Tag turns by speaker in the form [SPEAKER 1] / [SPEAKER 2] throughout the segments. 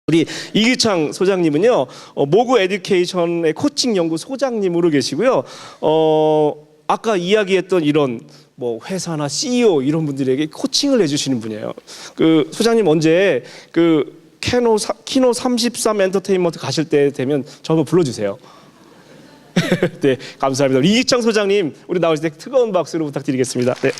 [SPEAKER 1] 우리 이규창 소장님은요, 모구 에듀케이션의 코칭 연구 소장님으로 계시고요. 아까 이야기했던 이런 뭐 회사나 CEO 이런 분들에게 코칭을 해주시는 분이에요. 그 소장님 언제 그 키노 33 엔터테인먼트 가실 때 되면 저 한번 불러주세요. 네, 감사합니다. 우리 이규창 소장님, 우리 나오실 때 뜨거운 박수로 부탁드리겠습니다. 네.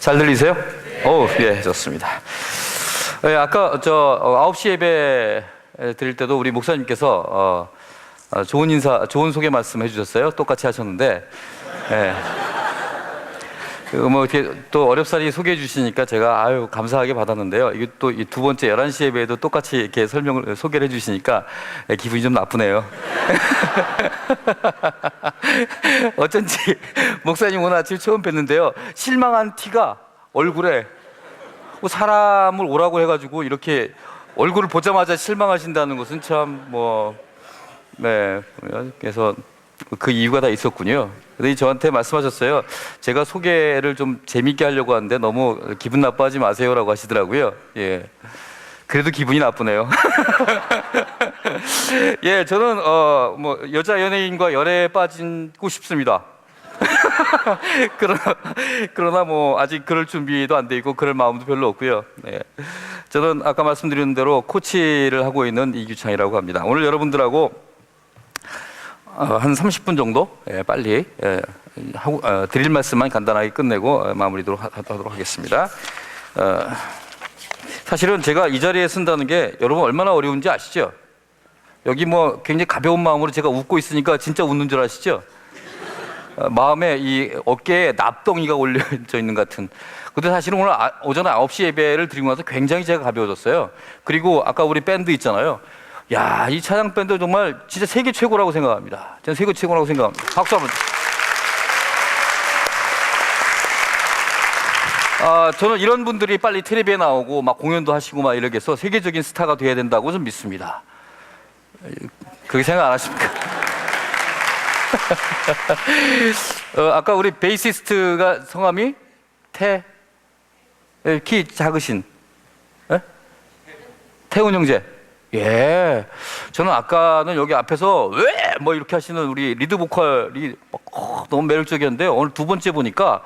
[SPEAKER 2] 잘 들리세요? 예, 좋습니다. 예, 아까 9시 예배 드릴 때도 우리 목사님께서 좋은 소개 말씀 해주셨어요. 똑같이 하셨는데, 예. 뭐 이렇게 또 어렵사리 소개해 주시니까 제가 감사하게 받았는데요. 이게 또 이 두 번째 11시 예배에도 똑같이 이렇게 소개를 해 주시니까 기분이 좀 나쁘네요. 어쩐지 목사님 오늘 아침 처음 뵀는데요, 실망한 티가 얼굴에, 뭐 사람을 오라고 해가지고 이렇게 얼굴을 보자마자 실망하신다는 것은 참 네, 그래서 그 이유가 다 있었군요. 근데 저한테 말씀하셨어요. 제가 소개를 좀 재밌게 하려고 하는데 너무 기분 나빠하지 마세요라고 하시더라고요. 예. 그래도 기분이 나쁘네요. 예, 저는 여자 연예인과 열애에 빠지고 싶습니다. 그러나 뭐 아직 그럴 준비도 안 돼 있고 그럴 마음도 별로 없고요. 네. 저는 아까 말씀드린 대로 코치를 하고 있는 이규창이라고 합니다. 오늘 여러분들하고 한 30분 정도 빨리 드릴 말씀만 간단하게 끝내고 마무리하도록 하겠습니다. 사실은 제가 이 자리에 쓴다는 게 여러분 얼마나 어려운지 아시죠? 여기 뭐 굉장히 가벼운 마음으로 제가 웃고 있으니까 진짜 웃는 줄 아시죠? 마음에 이 어깨에 납덩이가 올려져 있는 것 같은. 근데 사실은 오늘 오전에 9시 예배를 드리고 나서 굉장히 제가 가벼워졌어요. 그리고 아까 우리 밴드 있잖아요. 야, 이 찬양 밴드 정말 진짜 세계 최고라고 생각합니다. 저는 세계 최고라고 생각합니다. 박수 한번. 저는 이런 분들이 빨리 텔레비에 나오고 막 공연도 하시고 막 이렇게 해서 세계적인 스타가 돼야 된다고 좀 믿습니다. 그렇게 생각 안 하십니까? 아까 우리 베이시스트가 성함이 키 작으신 태훈 형제. 예, 저는 아까는 여기 앞에서 왜 뭐 이렇게 하시는 우리 리드 보컬이 너무 매력적이었는데 오늘 두 번째 보니까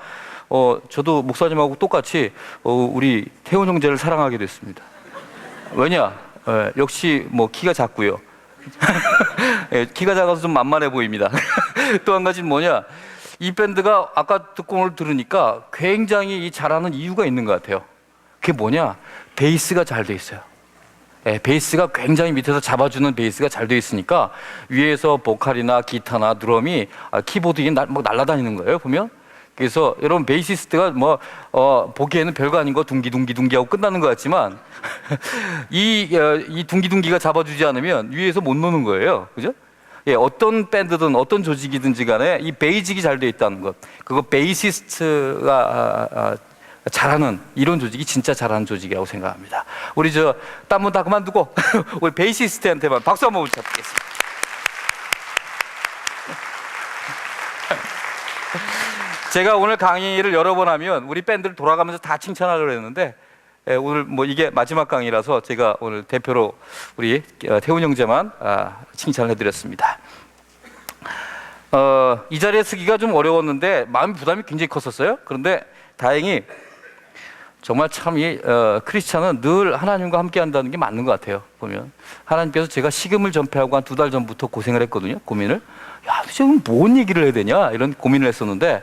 [SPEAKER 2] 저도 목사님하고 똑같이 우리 태훈 형제를 사랑하게 됐습니다. 왜냐? 역시 뭐 키가 작고요. 예, 키가 작아서 좀 만만해 보입니다. 또 한 가지는 뭐냐? 이 밴드가 아까 듣고 오늘 들으니까 굉장히 잘하는 이유가 있는 것 같아요. 그게 뭐냐? 베이스가 잘 돼 있어요. 예, 베이스가 굉장히 밑에서 잡아주는 베이스가 잘 돼 있으니까 위에서 보컬이나 기타나 드럼이 키보드에 막 날아다니는 거예요, 보면. 그래서 여러분 베이시스트가 보기에는 별거 아닌 거 둥기 하고 끝나는 것 같지만 이 둥기가 잡아주지 않으면 위에서 못 노는 거예요, 그죠? 예, 어떤 밴드든 어떤 조직이든지 간에 이 베이직이 잘 돼 있다는 것, 그거 베이시스트가 잘하는 이런 조직이 진짜 잘하는 조직이라고 생각합니다. 우리 딴 분 다 그만두고 우리 베이시스트한테만 박수 한번 부탁드리겠습니다. 제가 오늘 강의를 여러 번 하면 우리 밴드를 돌아가면서 다 칭찬하려고 했는데 오늘 뭐 이게 마지막 강의라서 제가 오늘 대표로 우리 태훈 형제만 칭찬을 해드렸습니다. 이 자리에 쓰기가 좀 어려웠는데 마음 부담이 굉장히 컸었어요. 그런데 다행히 정말 참 이 크리스찬은 늘 하나님과 함께 한다는 게 맞는 것 같아요. 보면 하나님께서 제가 식음을 전폐하고 한 2달 전부터 고생을 했거든요. 고민을. 야, 지금 뭔 얘기를 해야 되냐 이런 고민을 했었는데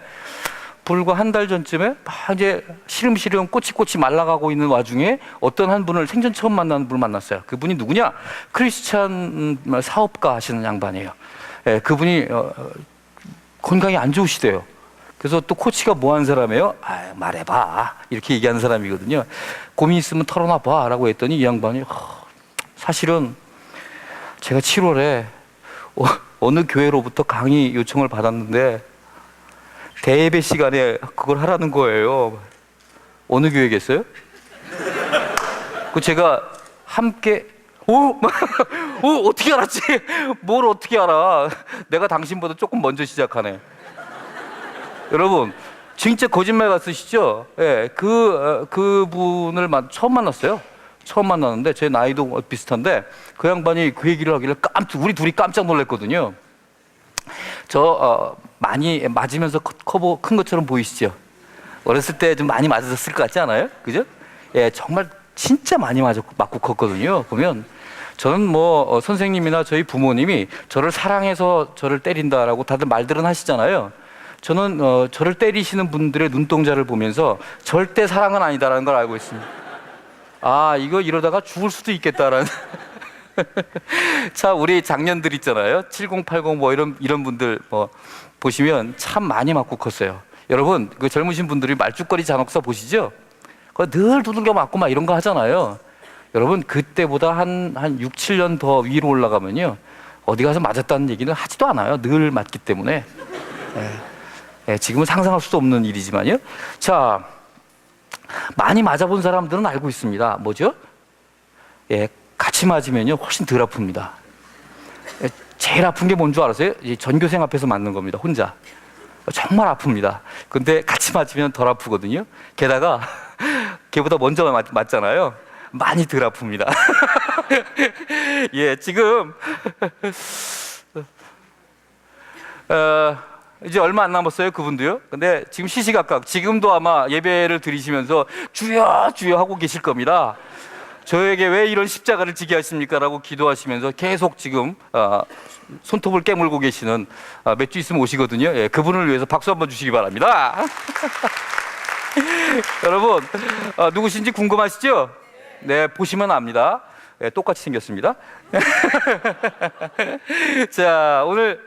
[SPEAKER 2] 불과 한 달 전쯤에 막 이제 시름시름 꼬치꼬치 말라가고 있는 와중에 어떤 한 분을 생전 처음 만나는 분을 만났어요. 그분이 누구냐? 크리스찬 사업가 하시는 양반이에요. 예, 그분이 건강이 안 좋으시대요. 그래서 또 코치가 뭐 하는 사람이에요? 말해봐 이렇게 얘기하는 사람이거든요. 고민 있으면 털어놔봐 라고 했더니 이 양반이 사실은 제가 7월에 어느 교회로부터 강의 요청을 받았는데 대예배 시간에 그걸 하라는 거예요. 어느 교회겠어요? 그 제가 함께 어떻게 알았지? 뭘 어떻게 알아? 내가 당신보다 조금 먼저 시작하네. 여러분, 진짜 거짓말 같으시죠? 예, 그분을 처음 만났어요. 처음 만났는데 제 나이도 비슷한데 그 양반이 그 얘기를 하길래 우리 둘이 깜짝 놀랐거든요. 많이 맞으면서 큰 것처럼 보이시죠? 어렸을 때 좀 많이 맞았을 것 같지 않아요? 그죠? 예, 정말 진짜 많이 맞고 컸거든요. 보면 저는 선생님이나 저희 부모님이 저를 사랑해서 저를 때린다라고 다들 말들은 하시잖아요. 저는 저를 때리시는 분들의 눈동자를 보면서 절대 사랑은 아니다라는 걸 알고 있습니다. 아, 이거 이러다가 죽을 수도 있겠다라는. 자, 우리 장년들 있잖아요. 70, 80 이런 분들 보시면 참 많이 맞고 컸어요. 여러분, 그 젊으신 분들이 말죽거리 잔혹사 보시죠? 늘 두들겨 맞고 막 이런 거 하잖아요. 여러분, 그때보다 한 6, 7년 더 위로 올라가면요, 어디 가서 맞았다는 얘기는 하지도 않아요. 늘 맞기 때문에. 지금은 상상할 수도 없는 일이지만요. 자, 많이 맞아본 사람들은 알고 있습니다. 뭐죠? 같이 맞으면요 훨씬 덜 아픕니다. 제일 아픈 게 뭔 줄 알았어요? 전교생 앞에서 맞는 겁니다. 혼자. 정말 아픕니다. 근데 같이 맞으면 덜 아프거든요. 게다가 걔보다 먼저 맞잖아요. 많이 덜 아픕니다. 예, 지금 이제 얼마 안 남았어요, 그분도요. 근데 지금 시시각각 지금도 아마 예배를 드리시면서 주여 주여 하고 계실 겁니다. 저에게 왜 이런 십자가를 지게 하십니까? 라고 기도하시면서 계속 지금 손톱을 깨물고 계시는 몇 주 있으면 오시거든요. 예, 그분을 위해서 박수 한번 주시기 바랍니다. 여러분, 누구신지 궁금하시죠? 네, 보시면 압니다. 네, 똑같이 생겼습니다. 자, 오늘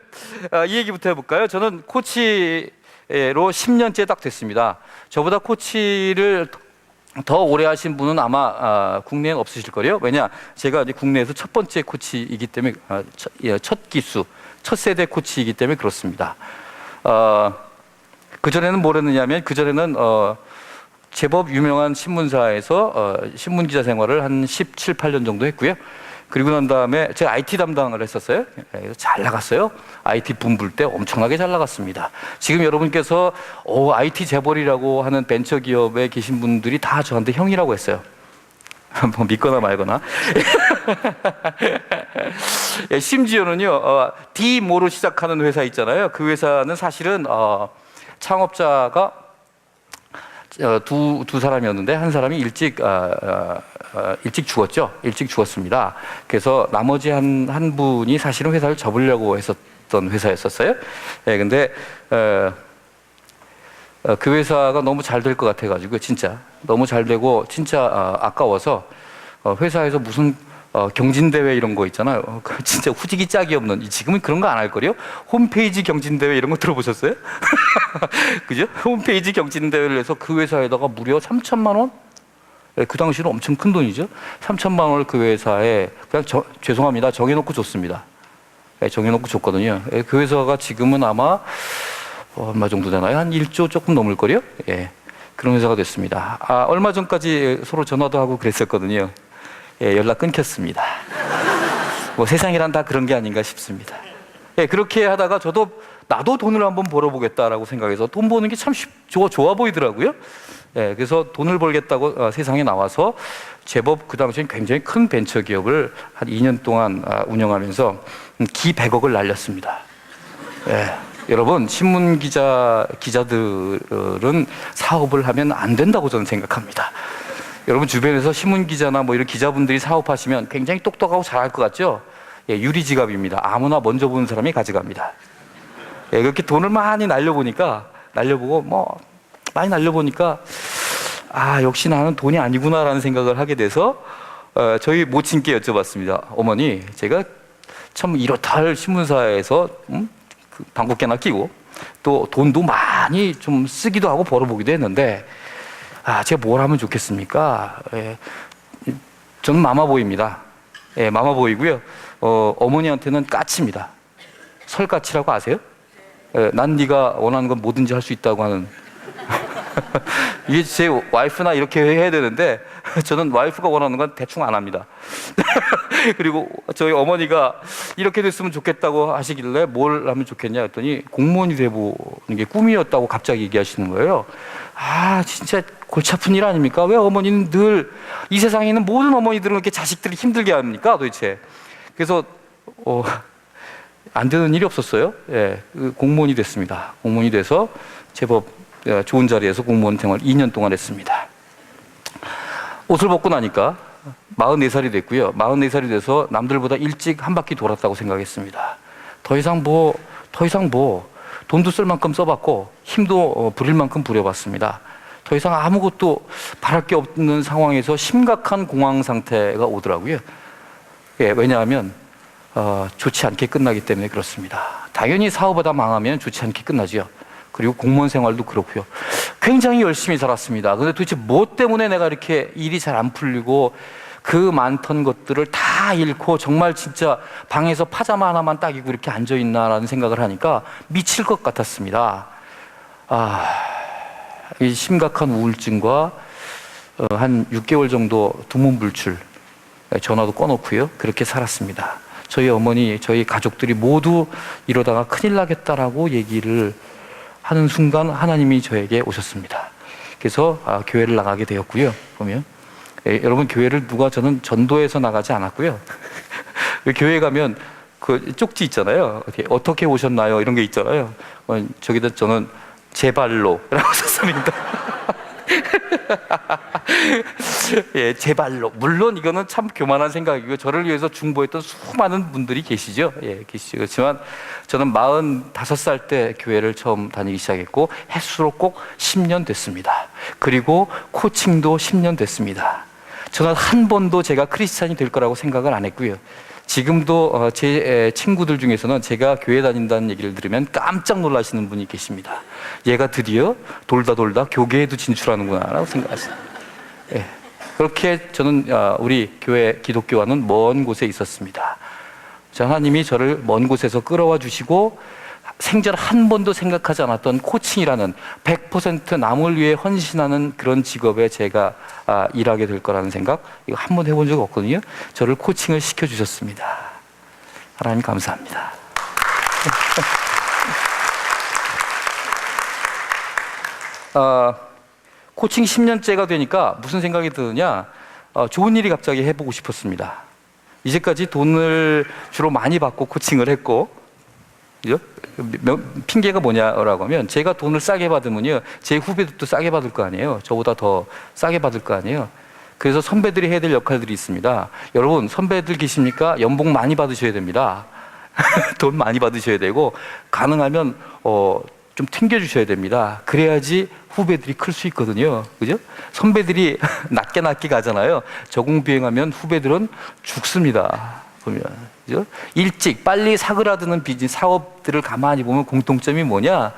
[SPEAKER 2] 이 얘기부터 해볼까요? 저는 코치로 10년째 딱 됐습니다. 저보다 코치를 더 오래 하신 분은 아마 국내에 없으실 거예요. 왜냐, 제가 이제 국내에서 첫 번째 코치이기 때문에 첫 기수, 첫 세대 코치이기 때문에 그렇습니다. 그 전에는 뭘 했느냐면 그 전에는 제법 유명한 신문사에서 신문 기자 생활을 한 17, 8년 정도 했고요. 그리고 난 다음에 제가 IT 담당을 했었어요. 그래서 잘 나갔어요. IT 붐 불 때 엄청나게 잘 나갔습니다. 지금 여러분께서 IT 재벌이라고 하는 벤처 기업에 계신 분들이 다 저한테 형이라고 했어요. 뭐 믿거나 말거나. 심지어는요, D모로 시작하는 회사 있잖아요. 그 회사는 사실은 창업자가 두 사람이었는데 한 사람이 일찍 죽었죠. 일찍 죽었습니다. 그래서 나머지 한 분이 사실은 회사를 접으려고 했었던 회사였었어요. 예, 근데 그 회사가 너무 잘 될 것 같아가지고 진짜 너무 잘 되고 진짜 아까워서 회사에서 무슨 경진대회 이런 거 있잖아요. 진짜 후지기 짝이 없는, 지금은 그런 거 안 할 거요. 홈페이지 경진대회 이런 거 들어보셨어요? 그죠? 홈페이지 경진대회를 해서 그 회사에다가 무려 3천만 원? 그 당시는 엄청 큰 돈이죠. 3천만 원을 그 회사에 그냥 죄송합니다. 정해놓고 줬습니다. 정해놓고 줬거든요. 그 회사가 지금은 아마 얼마 정도 되나요? 한 1조 조금 넘을 거요. 예, 그런 회사가 됐습니다. 얼마 전까지 서로 전화도 하고 그랬었거든요. 예, 연락 끊겼습니다. 뭐 세상이란 다 그런 게 아닌가 싶습니다. 예, 그렇게 하다가 나도 돈을 한번 벌어보겠다라고 생각해서 돈 버는 게 참 좋아 보이더라고요. 예, 그래서 돈을 벌겠다고 세상에 나와서 제법 그 당시엔 굉장히 큰 벤처 기업을 한 2년 동안 운영하면서 기 100억을 날렸습니다. 예, 여러분, 신문 기자들은 사업을 하면 안 된다고 저는 생각합니다. 여러분 주변에서 신문 기자나 뭐 이런 기자분들이 사업하시면 굉장히 똑똑하고 잘할 것 같죠? 예, 유리지갑입니다. 아무나 먼저 보는 사람이 가져갑니다. 예, 그렇게 돈을 많이 많이 날려보니까 역시 나는 돈이 아니구나라는 생각을 하게 돼서 저희 모친께 여쭤봤습니다. 어머니, 제가 참 이렇다 신문사에서 방귀깨나 끼고 또 돈도 많이 좀 쓰기도 하고 벌어보기도 했는데 제가 뭘 하면 좋겠습니까? 예, 저는 마마보이입니다. 예, 마마보이고요. 어머니한테는 까치입니다. 설까치라고 아세요? 예, 난 네가 원하는 건 뭐든지 할 수 있다고 하는 이게 제 와이프나 이렇게 해야 되는데 저는 와이프가 원하는 건 대충 안 합니다. 그리고 저희 어머니가 이렇게 됐으면 좋겠다고 하시길래 뭘 하면 좋겠냐 했더니 공무원이 돼보는 게 꿈이었다고 갑자기 얘기하시는 거예요. 아, 진짜 골치 아픈 일 아닙니까? 왜 어머니는 늘 이 세상에 있는 모든 어머니들은 이렇게 자식들을 힘들게 합니까? 도대체. 그래서 안 되는 일이 없었어요. 예, 공무원이 됐습니다. 공무원이 돼서 제법 좋은 자리에서 공무원 생활 2년 동안 했습니다. 옷을 벗고 나니까 44살이 됐고요. 44살이 돼서 남들보다 일찍 한 바퀴 돌았다고 생각했습니다. 더 이상 돈도 쓸 만큼 써봤고 힘도 부릴 만큼 부려봤습니다. 더 이상 아무것도 바랄 게 없는 상황에서 심각한 공황 상태가 오더라고요. 예, 왜냐하면 좋지 않게 끝나기 때문에 그렇습니다. 당연히 사업하다 망하면 좋지 않게 끝나죠. 그리고 공무원 생활도 그렇고요. 굉장히 열심히 살았습니다. 근데 도대체 뭐 때문에 내가 이렇게 일이 잘 안 풀리고 그 많던 것들을 다 잃고 정말 진짜 방에서 파자마 하나만 딱 입고 이렇게 앉아있나라는 생각을 하니까 미칠 것 같았습니다. 이 심각한 우울증과 한 6개월 정도 두문불출, 전화도 꺼놓고요. 그렇게 살았습니다. 저희 어머니, 저희 가족들이 모두 이러다가 큰일 나겠다라고 얘기를 하는 순간 하나님이 저에게 오셨습니다. 그래서 교회를 나가게 되었고요. 보면 여러분, 교회를 저는 전도해서 나가지 않았고요. 교회 가면 그 쪽지 있잖아요. 어떻게 오셨나요? 이런 게 있잖아요. 저기다 저는 제 발로 라고 썼습니다. 예, 제 발로. 물론 이거는 참 교만한 생각이고 저를 위해서 중보했던 수많은 분들이 계시죠. 예, 계시죠. 그렇지만 저는 45살 때 교회를 처음 다니기 시작했고 횟수로 꼭 10년 됐습니다. 그리고 코칭도 10년 됐습니다. 저는 한 번도 제가 크리스찬이 될 거라고 생각을 안 했고요. 지금도 제 친구들 중에서는 제가 교회 다닌다는 얘기를 들으면 깜짝 놀라시는 분이 계십니다. 얘가 드디어 돌다 교계에도 진출하는구나 라고 생각하십니다. 예. 그렇게 저는 우리 교회 기독교와는 먼 곳에 있었습니다. 하나님이 저를 먼 곳에서 끌어와 주시고 생전 한 번도 생각하지 않았던 코칭이라는 100% 남을 위해 헌신하는 그런 직업에 제가 일하게 될 거라는 생각, 이거 한 번 해본 적 없거든요. 저를 코칭을 시켜주셨습니다. 하나님 감사합니다. 코칭 10년째가 되니까 무슨 생각이 드느냐, 좋은 일이 갑자기 해보고 싶었습니다. 이제까지 돈을 주로 많이 받고 코칭을 했고, 그죠? 핑계가 뭐냐라고 하면 제가 돈을 싸게 받으면요 제 후배들도 싸게 받을 거 아니에요. 저보다 더 싸게 받을 거 아니에요. 그래서 선배들이 해야 될 역할들이 있습니다. 여러분, 선배들 계십니까? 연봉 많이 받으셔야 됩니다. 돈 많이 받으셔야 되고 가능하면 좀 튕겨주셔야 됩니다. 그래야지 후배들이 클 수 있거든요. 그죠? 선배들이 낮게 가잖아요. 저공비행하면 후배들은 죽습니다. 보면, 그죠? 일찍 빨리 사그라드는 비즈니스 사업들을 가만히 보면 공통점이 뭐냐?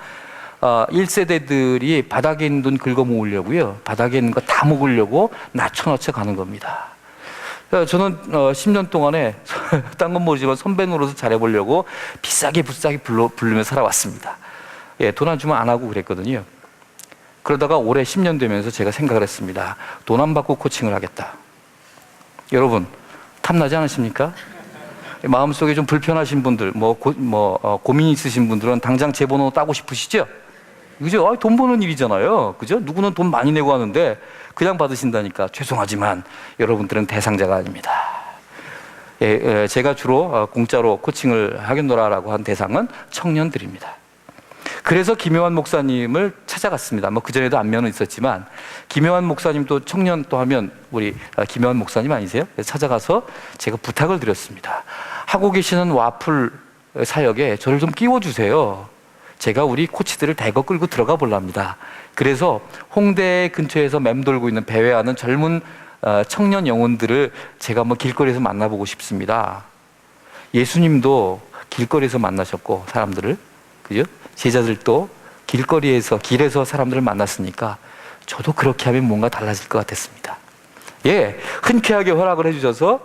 [SPEAKER 2] 1세대들이 바닥에 있는 돈 긁어 모으려고요. 바닥에 있는 거 다 먹으려고 낮춰 가는 겁니다. 저는 10년 동안에 딴 건 모르지만 선배 노릇을 잘해보려고 비싸게 부르며 살아왔습니다. 예, 돈 안 주면 안 하고 그랬거든요. 그러다가 올해 10년 되면서 제가 생각을 했습니다. 돈 안 받고 코칭을 하겠다. 여러분, 탐나지 않으십니까? 마음속에 좀 불편하신 분들, 고민 있으신 분들은 당장 제 번호 따고 싶으시죠? 그죠? 돈 버는 일이잖아요. 그죠? 누구는 돈 많이 내고 하는데 그냥 받으신다니까. 죄송하지만 여러분들은 대상자가 아닙니다. 예, 제가 주로 공짜로 코칭을 하겠노라라고 한 대상은 청년들입니다. 그래서 김효환 목사님을 찾아갔습니다. 그전에도 안면은 있었지만 김효환 목사님도 청년 또 하면 우리 김효환 목사님 아니세요? 그래서 찾아가서 제가 부탁을 드렸습니다. 하고 계시는 와플 사역에 저를 좀 끼워주세요. 제가 우리 코치들을 대거 끌고 들어가 보랍니다. 그래서 홍대 근처에서 맴돌고 있는 배회하는 젊은 청년 영혼들을 제가 한번 길거리에서 만나보고 싶습니다. 예수님도 길거리에서 만나셨고 사람들을, 그죠? 제자들도 길에서 사람들을 만났으니까 저도 그렇게 하면 뭔가 달라질 것 같았습니다. 예, 흔쾌하게 허락을 해주셔서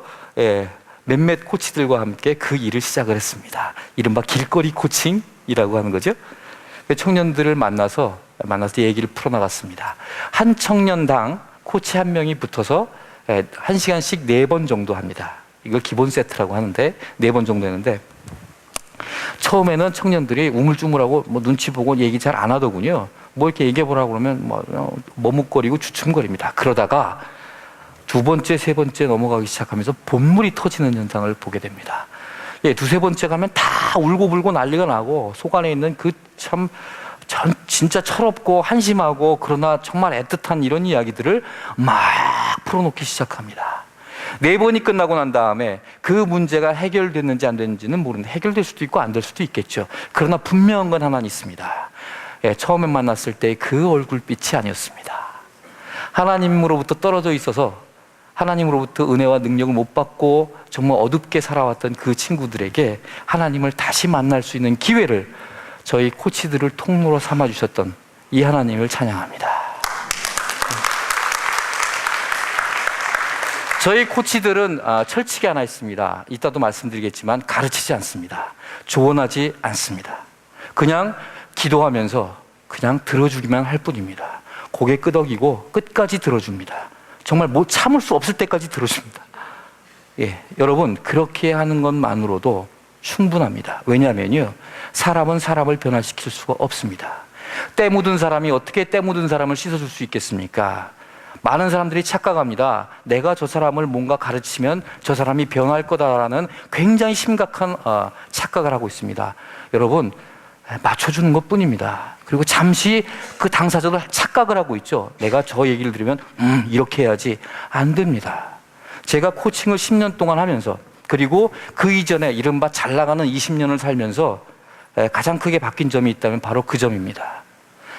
[SPEAKER 2] 몇몇 코치들과 함께 그 일을 시작을 했습니다. 이른바 길거리 코칭이라고 하는 거죠. 청년들을 만나서 만나서 얘기를 풀어나갔습니다. 한 청년당 코치 한 명이 붙어서 1시간씩 4번 정도 합니다. 이걸 기본 세트라고 하는데 4번 정도 했는데 처음에는 청년들이 우물쭈물하고 뭐 눈치 보고 얘기 잘 안 하더군요. 뭐 이렇게 얘기해 보라고 그러면 뭐 머뭇거리고 주춤거립니다. 그러다가 2번째, 3번째 넘어가기 시작하면서 본물이 터지는 현상을 보게 됩니다. 예, 2~3번째 가면 다 울고불고 난리가 나고 속 안에 있는 그 진짜 철없고 한심하고 그러나 정말 애틋한 이런 이야기들을 막 풀어놓기 시작합니다. 4번이 끝나고 난 다음에 그 문제가 해결됐는지 안 됐는지는 모르는데 해결될 수도 있고 안 될 수도 있겠죠. 그러나 분명한 건 하나 있습니다. 예, 처음에 만났을 때 그 얼굴빛이 아니었습니다. 하나님으로부터 떨어져 있어서 하나님으로부터 은혜와 능력을 못 받고 정말 어둡게 살아왔던 그 친구들에게 하나님을 다시 만날 수 있는 기회를 저희 코치들을 통로로 삼아주셨던 이 하나님을 찬양합니다. 저희 코치들은 철칙이 하나 있습니다. 이따도 말씀드리겠지만 가르치지 않습니다. 조언하지 않습니다. 그냥 기도하면서 그냥 들어주기만 할 뿐입니다. 고개 끄덕이고 끝까지 들어줍니다. 정말 뭐 참을 수 없을 때까지 들어줍니다. 예, 여러분 그렇게 하는 것만으로도 충분합니다. 왜냐하면요, 사람은 사람을 변화시킬 수가 없습니다. 때 묻은 사람이 어떻게 때 묻은 사람을 씻어줄 수 있겠습니까? 많은 사람들이 착각합니다. 내가 저 사람을 뭔가 가르치면 저 사람이 변할 거다라는 굉장히 심각한 착각을 하고 있습니다. 여러분, 맞춰주는 것 뿐입니다. 그리고 잠시 그 당사자도 착각을 하고 있죠. 내가 저 얘기를 들으면 이렇게 해야지. 안 됩니다. 제가 코칭을 10년 동안 하면서 그리고 그 이전에 이른바 잘 나가는 20년을 살면서 가장 크게 바뀐 점이 있다면 바로 그 점입니다.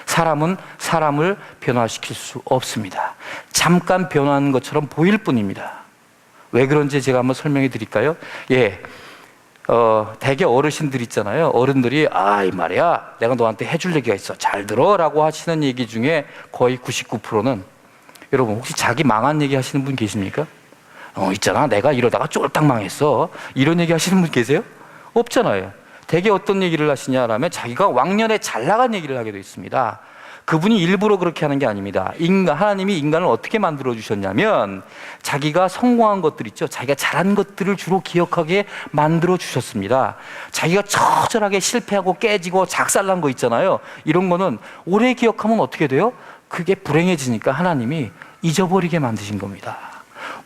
[SPEAKER 2] 사람은 사람을 변화시킬 수 없습니다. 잠깐 변화하는 것처럼 보일 뿐입니다. 왜 그런지 제가 한번 설명해 드릴까요? 예, 대개 어르신들 있잖아요. 어른들이 이 말이야 내가 너한테 해줄 얘기가 있어 잘 들어 라고 하시는 얘기 중에 거의 99%는 여러분 혹시 자기 망한 얘기 하시는 분 계십니까? 있잖아 내가 이러다가 쫄딱 망했어 이런 얘기 하시는 분 계세요? 없잖아요. 대개 어떤 얘기를 하시냐라면 자기가 왕년에 잘 나간 얘기를 하게 되어 있습니다. 그분이 일부러 그렇게 하는 게 아닙니다. 하나님이 인간을 어떻게 만들어 주셨냐면 자기가 성공한 것들 있죠. 자기가 잘한 것들을 주로 기억하게 만들어 주셨습니다. 자기가 처절하게 실패하고 깨지고 작살난 거 있잖아요. 이런 거는 오래 기억하면 어떻게 돼요? 그게 불행해지니까 하나님이 잊어버리게 만드신 겁니다.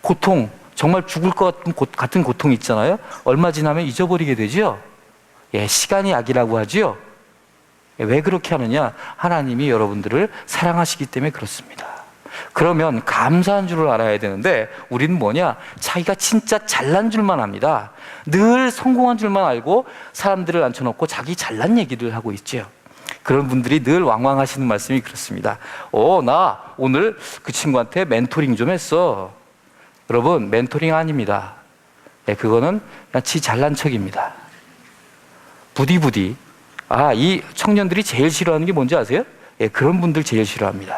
[SPEAKER 2] 고통, 정말 죽을 것 같은 고통 있잖아요. 얼마 지나면 잊어버리게 되죠. 예, 시간이 약이라고 하지요. 왜 그렇게 하느냐? 하나님이 여러분들을 사랑하시기 때문에 그렇습니다. 그러면 감사한 줄을 알아야 되는데 우리는 뭐냐? 자기가 진짜 잘난 줄만 압니다. 늘 성공한 줄만 알고 사람들을 앉혀놓고 자기 잘난 얘기를 하고 있죠. 그런 분들이 늘 왕왕하시는 말씀이 그렇습니다. 나 오늘 그 친구한테 멘토링 좀 했어. 여러분, 멘토링 아닙니다. 그거는 그냥 지 잘난 척입니다. 부디부디. 이 청년들이 제일 싫어하는 게 뭔지 아세요? 그런 분들 제일 싫어합니다.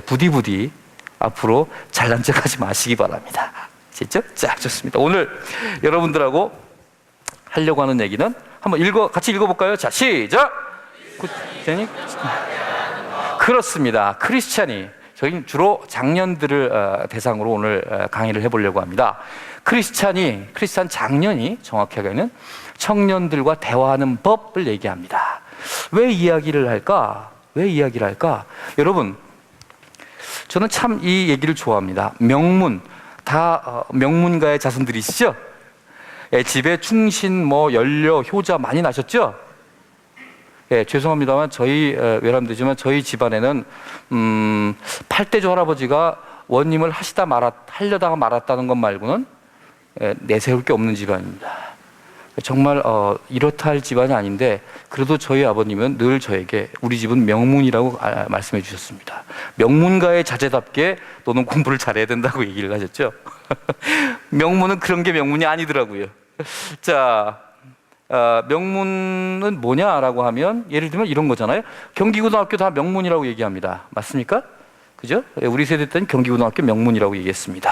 [SPEAKER 2] 부디부디 앞으로 잘난 척 하지 마시기 바랍니다. 진짜? 자, 좋습니다. 오늘 여러분들하고 하려고 하는 얘기는 한번 같이 읽어볼까요? 자, 시작! 그렇습니다. 크리스찬이 저희는 주로 장년들을 대상으로 오늘 강의를 해보려고 합니다. 크리스찬 장년이 정확히 하기에는 청년들과 대화하는 법을 얘기합니다. 왜 이야기를 할까? 여러분, 저는 참 이 얘기를 좋아합니다. 명문, 다 명문가의 자손들이시죠? 집에 충신, 연료, 효자 많이 나셨죠? 죄송합니다만 저희 외람되지만 저희 집안에는 8대조 할아버지가 원님을 하려다가 말았다는 것 말고는 내세울 게 없는 집안입니다. 정말 이렇다 할 집안이 아닌데 그래도 저희 아버님은 늘 저에게 우리 집은 명문이라고 말씀해 주셨습니다. 명문가의 자제답게 너는 공부를 잘해야 된다고 얘기를 하셨죠. 명문은 그런 게 명문이 아니더라고요. 자, 명문은 뭐냐라고 하면 예를 들면 이런 거잖아요. 경기고등학교 다 명문이라고 얘기합니다. 맞습니까? 그죠? 우리 세대 때는 경기고등학교 명문이라고 얘기했습니다.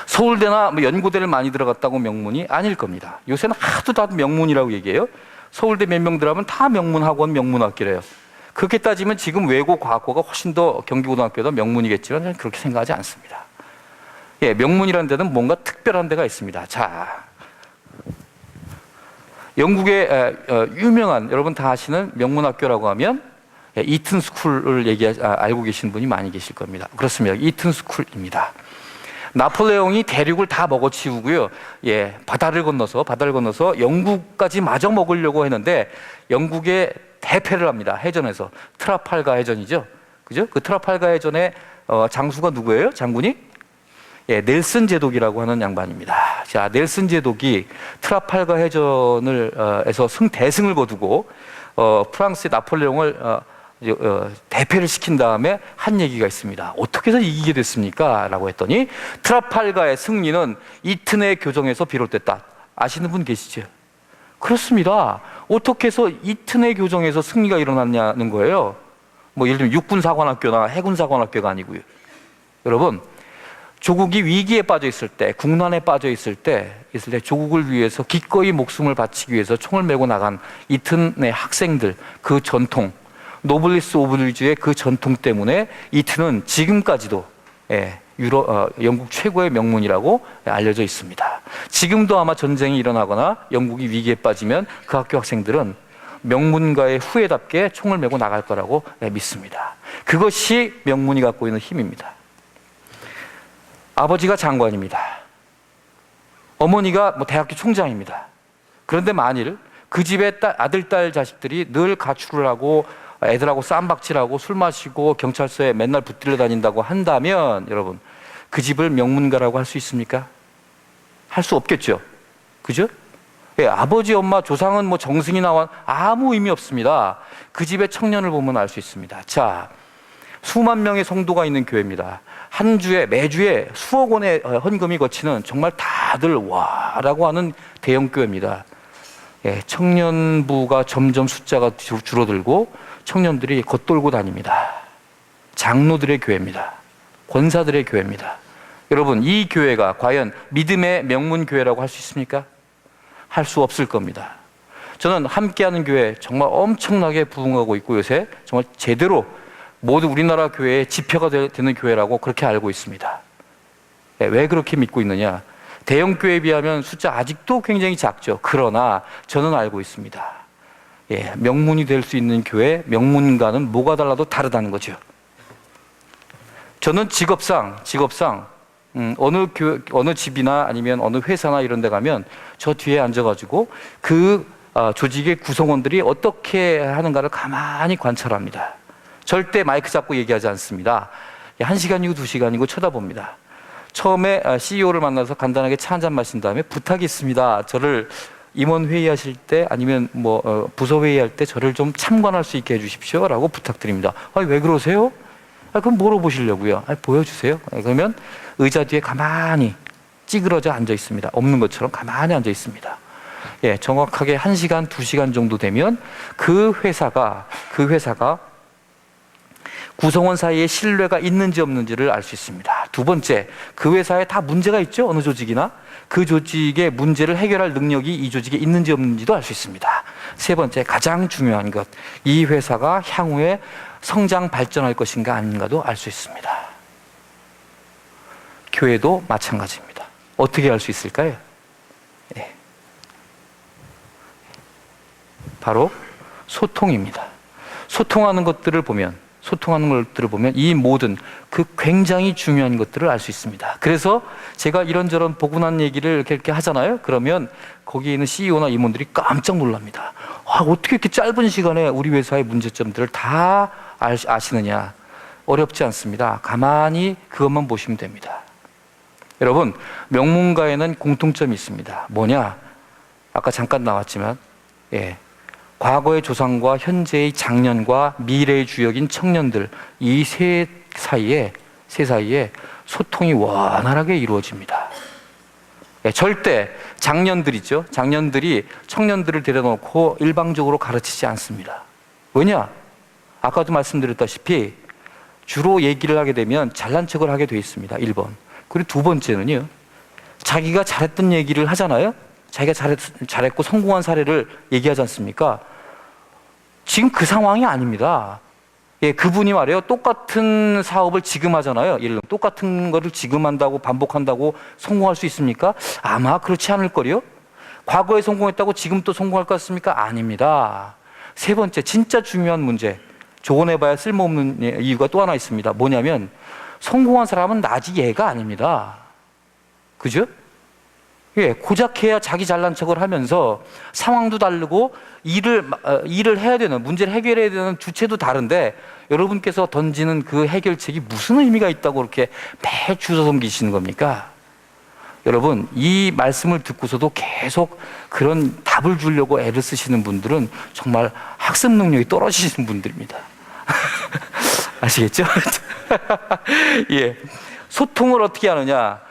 [SPEAKER 2] 서울대나 연고대를 많이 들어갔다고 명문이 아닐 겁니다. 요새는 하도 다 명문이라고 얘기해요. 서울대 몇 명 들어가면 다 명문학원, 명문학교래요. 그렇게 따지면 지금 외고 과학고가 훨씬 더 경기고등학교도 명문이겠지만 저는 그렇게 생각하지 않습니다. 예, 명문이라는 데는 뭔가 특별한 데가 있습니다. 자, 영국의 유명한 여러분 다 아시는 명문학교라고 하면 이튼 스쿨을 알고 계신 분이 많이 계실 겁니다. 그렇습니다. 이튼 스쿨입니다. 나폴레옹이 대륙을 다 먹어치우고요. 예, 바다를 건너서 영국까지 마저 먹으려고 했는데 영국의 대패를 합니다. 해전에서 트라팔가 해전이죠. 그죠? 그 트라팔가 해전의 장수가 누구예요? 장군이? 예, 넬슨 제독이라고 하는 양반입니다. 자, 넬슨 제독이 트라팔가 해전을 에서 대승을 거두고 프랑스의 나폴레옹을 대패를 시킨 다음에 한 얘기가 있습니다. 어떻게 해서 이기게 됐습니까? 라고 했더니 트라팔가의 승리는 이튼의 교정에서 비롯됐다. 아시는 분 계시죠? 그렇습니다. 어떻게 해서 이튼의 교정에서 승리가 일어났냐는 거예요. 뭐 예를 들면 육군사관학교나 해군사관학교가 아니고요. 여러분, 조국이 위기에 빠져 있을 때, 국난에 빠져 있을 때 조국을 위해서 기꺼이 목숨을 바치기 위해서 총을 메고 나간 이튼의 학생들, 그 전통, 노블리스 오블리주의 그 전통 때문에 이튼은 지금까지도 영국 최고의 명문이라고 알려져 있습니다. 지금도 아마 전쟁이 일어나거나 영국이 위기에 빠지면 그 학교 학생들은 명문가의 후예답게 총을 메고 나갈 거라고 믿습니다. 그것이 명문이 갖고 있는 힘입니다. 아버지가 장관입니다. 어머니가 대학교 총장입니다. 그런데 만일 그 집의 아들, 딸, 자식들이 늘 가출을 하고 애들하고 쌈박질하고 술 마시고 경찰서에 맨날 붙들려 다닌다고 한다면 여러분, 그 집을 명문가라고 할 수 있습니까? 할 수 없겠죠. 그죠? 예, 아버지, 엄마, 조상은 뭐 정승이 나와 아무 의미 없습니다. 그 집의 청년을 보면 알 수 있습니다. 자, 수만 명의 성도가 있는 교회입니다. 한 주에 매주에 수억 원의 헌금이 거치는 정말 다들 와라고 하는 대형 교회입니다. 예, 청년부가 점점 숫자가 줄어들고 청년들이 겉돌고 다닙니다. 장로들의 교회입니다. 권사들의 교회입니다. 여러분, 이 교회가 과연 믿음의 명문 교회라고 할 수 있습니까? 할 수 없을 겁니다. 저는 함께하는 교회 정말 엄청나게 부흥하고 있고 요새 정말 제대로 모두 우리나라 교회의 지표가 되는 교회라고 그렇게 알고 있습니다. 왜 그렇게 믿고 있느냐? 대형 교회에 비하면 숫자 아직도 굉장히 작죠. 그러나 저는 알고 있습니다. 예, 명문이 될 수 있는 교회, 명문가는 뭐가 달라도 다르다는 거죠. 저는 직업상 어느 집이나 아니면 어느 회사나 이런 데 가면 저 뒤에 앉아가지고 그 조직의 구성원들이 어떻게 하는가를 가만히 관찰합니다. 절대 마이크 잡고 얘기하지 않습니다. 1시간이고 2시간이고 쳐다봅니다. 처음에 CEO를 만나서 간단하게 차 한잔 마신 다음에 부탁이 있습니다. 저를 임원 회의하실 때 아니면 부서 회의할 때 저를 좀 참관할 수 있게 해주십시오 라고 부탁드립니다. 왜 그러세요? 그럼 뭐로 보시려고요? 보여주세요. 그러면 의자 뒤에 가만히 찌그러져 앉아 있습니다. 없는 것처럼 가만히 앉아 있습니다. 예, 정확하게 1시간, 2시간 정도 되면 그 회사가 구성원 사이에 신뢰가 있는지 없는지를 알 수 있습니다. 두 번째, 그 회사에 다 문제가 있죠? 어느 조직이나. 그 조직의 문제를 해결할 능력이 이 조직에 있는지 없는지도 알 수 있습니다. 세 번째, 가장 중요한 것, 이 회사가 향후에 성장 발전할 것인가 아닌가도 알 수 있습니다. 교회도 마찬가지입니다. 어떻게 알 수 있을까요? 네. 바로 소통입니다. 소통하는 것들을 보면 이 모든 그 굉장히 중요한 것들을 알 수 있습니다. 그래서 제가 이런저런 보고난 얘기를 이렇게 하잖아요. 그러면 거기에 있는 CEO나 임원들이 깜짝 놀랍니다. 어떻게 이렇게 짧은 시간에 우리 회사의 문제점들을 다 아시느냐. 어렵지 않습니다. 가만히 그것만 보시면 됩니다. 여러분, 명문가에는 공통점이 있습니다. 뭐냐? 아까 잠깐 나왔지만 과거의 조상과 현재의 장년과 미래의 주역인 청년들, 이 세 사이에 소통이 원활하게 이루어집니다. 절대 장년들이죠. 장년들이 청년들을 데려놓고 일방적으로 가르치지 않습니다. 왜냐? 아까도 말씀드렸다시피 주로 얘기를 하게 되면 잘난 척을 하게 돼 있습니다. 1번. 그리고 두 번째는요. 자기가 잘했던 얘기를 하잖아요. 자기가 잘했고 성공한 사례를 얘기하지 않습니까? 지금 그 상황이 아닙니다. 예, 그분이 말이에요. 똑같은 사업을 지금 하잖아요. 예를 들면 똑같은 거를 지금 한다고 반복한다고 성공할 수 있습니까? 아마 그렇지 않을 거요. 과거에 성공했다고 지금 또 성공할 것 같습니까? 아닙니다. 세 번째, 진짜 중요한 문제. 조언해봐야 쓸모없는 이유가 또 하나 있습니다. 뭐냐면 성공한 사람은 나지 얘가 아닙니다. 그죠? 예, 고작 해야 자기 잘난 척을 하면서 상황도 다르고 일을 해야 되는, 문제를 해결해야 되는 주체도 다른데 여러분께서 던지는 그 해결책이 무슨 의미가 있다고 그렇게 매일 주워 섬기시는 겁니까? 여러분, 이 말씀을 듣고서도 계속 그런 답을 주려고 애를 쓰시는 분들은 정말 학습 능력이 떨어지시는 분들입니다. 아시겠죠? 예. 소통을 어떻게 하느냐?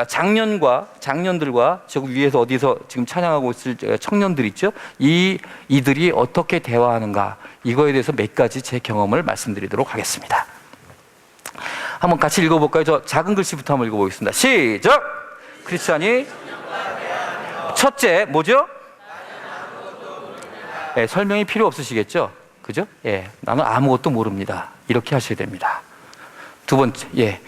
[SPEAKER 2] 장년들과 저 위에서 어디서 지금 찬양하고 있을 청년들 있죠? 이들이 어떻게 대화하는가? 이거에 대해서 몇 가지 제 경험을 말씀드리도록 하겠습니다. 한번 같이 읽어볼까요? 저 작은 글씨부터 한번 읽어보겠습니다. 시작! 크리스찬이 첫째, 뭐죠? 예, 설명이 필요 없으시겠죠? 그죠? 예, 나는 아무것도 모릅니다. 이렇게 하셔야 됩니다. 두 번째, 예.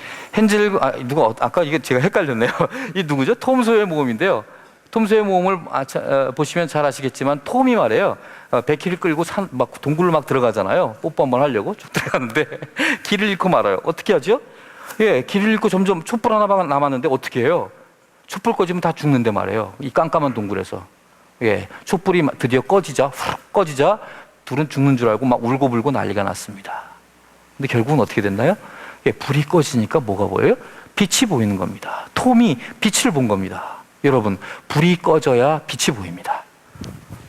[SPEAKER 2] 아까 이게 제가 헷갈렸네요. 이 누구죠? 톰 소의 모험인데요. 톰 소의 모험을 보시면 잘 아시겠지만, 톰이 말이에요. 백희를 끌고 동굴로 막 들어가잖아요. 뽀뽀 한번 하려고 쭉 들어가는데, 길을 잃고 말아요. 어떻게 하죠? 예, 길을 잃고 점점 촛불 하나 남았는데 어떻게 해요? 촛불 꺼지면 다 죽는데 말이에요. 이 깜깜한 동굴에서. 예, 촛불이 드디어 꺼지자 둘은 죽는 줄 알고 막 울고불고 난리가 났습니다. 근데 결국은 어떻게 됐나요? 예, 불이 꺼지니까 뭐가 보여요? 빛이 보이는 겁니다. 톰이 빛을 본 겁니다. 여러분, 불이 꺼져야 빛이 보입니다.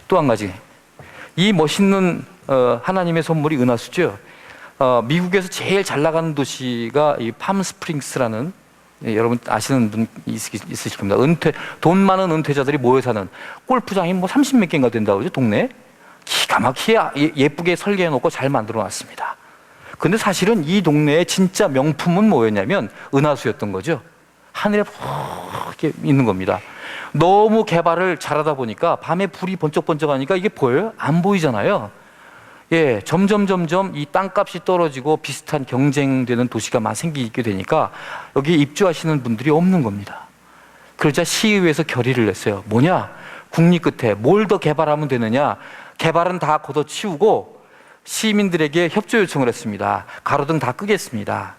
[SPEAKER 2] 또 한 가지, 이 멋있는 하나님의 선물이 은하수죠. 미국에서 제일 잘 나가는 도시가 이 팜스프링스라는, 예, 여러분 아시는 분 있으실 겁니다. 돈 많은 은퇴자들이 모여 사는 골프장이 뭐 30몇 개인가 된다고 그러죠, 동네에. 기가 막히게 예쁘게 설계해 놓고 잘 만들어 놨습니다. 근데 사실은 이 동네의 진짜 명품은 뭐였냐면 은하수였던 거죠. 하늘에 이렇게 있는 겁니다. 너무 개발을 잘하다 보니까 밤에 불이 번쩍번쩍하니까 이게 보여요? 안 보이잖아요. 예, 점점 이 땅값이 떨어지고 비슷한 경쟁되는 도시가 막 생기게 되니까 여기 입주하시는 분들이 없는 겁니다. 그러자 시의회에서 결의를 냈어요. 뭐냐? 국리 끝에 뭘 더 개발하면 되느냐? 개발은 다 걷어치우고 시민들에게 협조 요청을 했습니다. 가로등 다 끄겠습니다.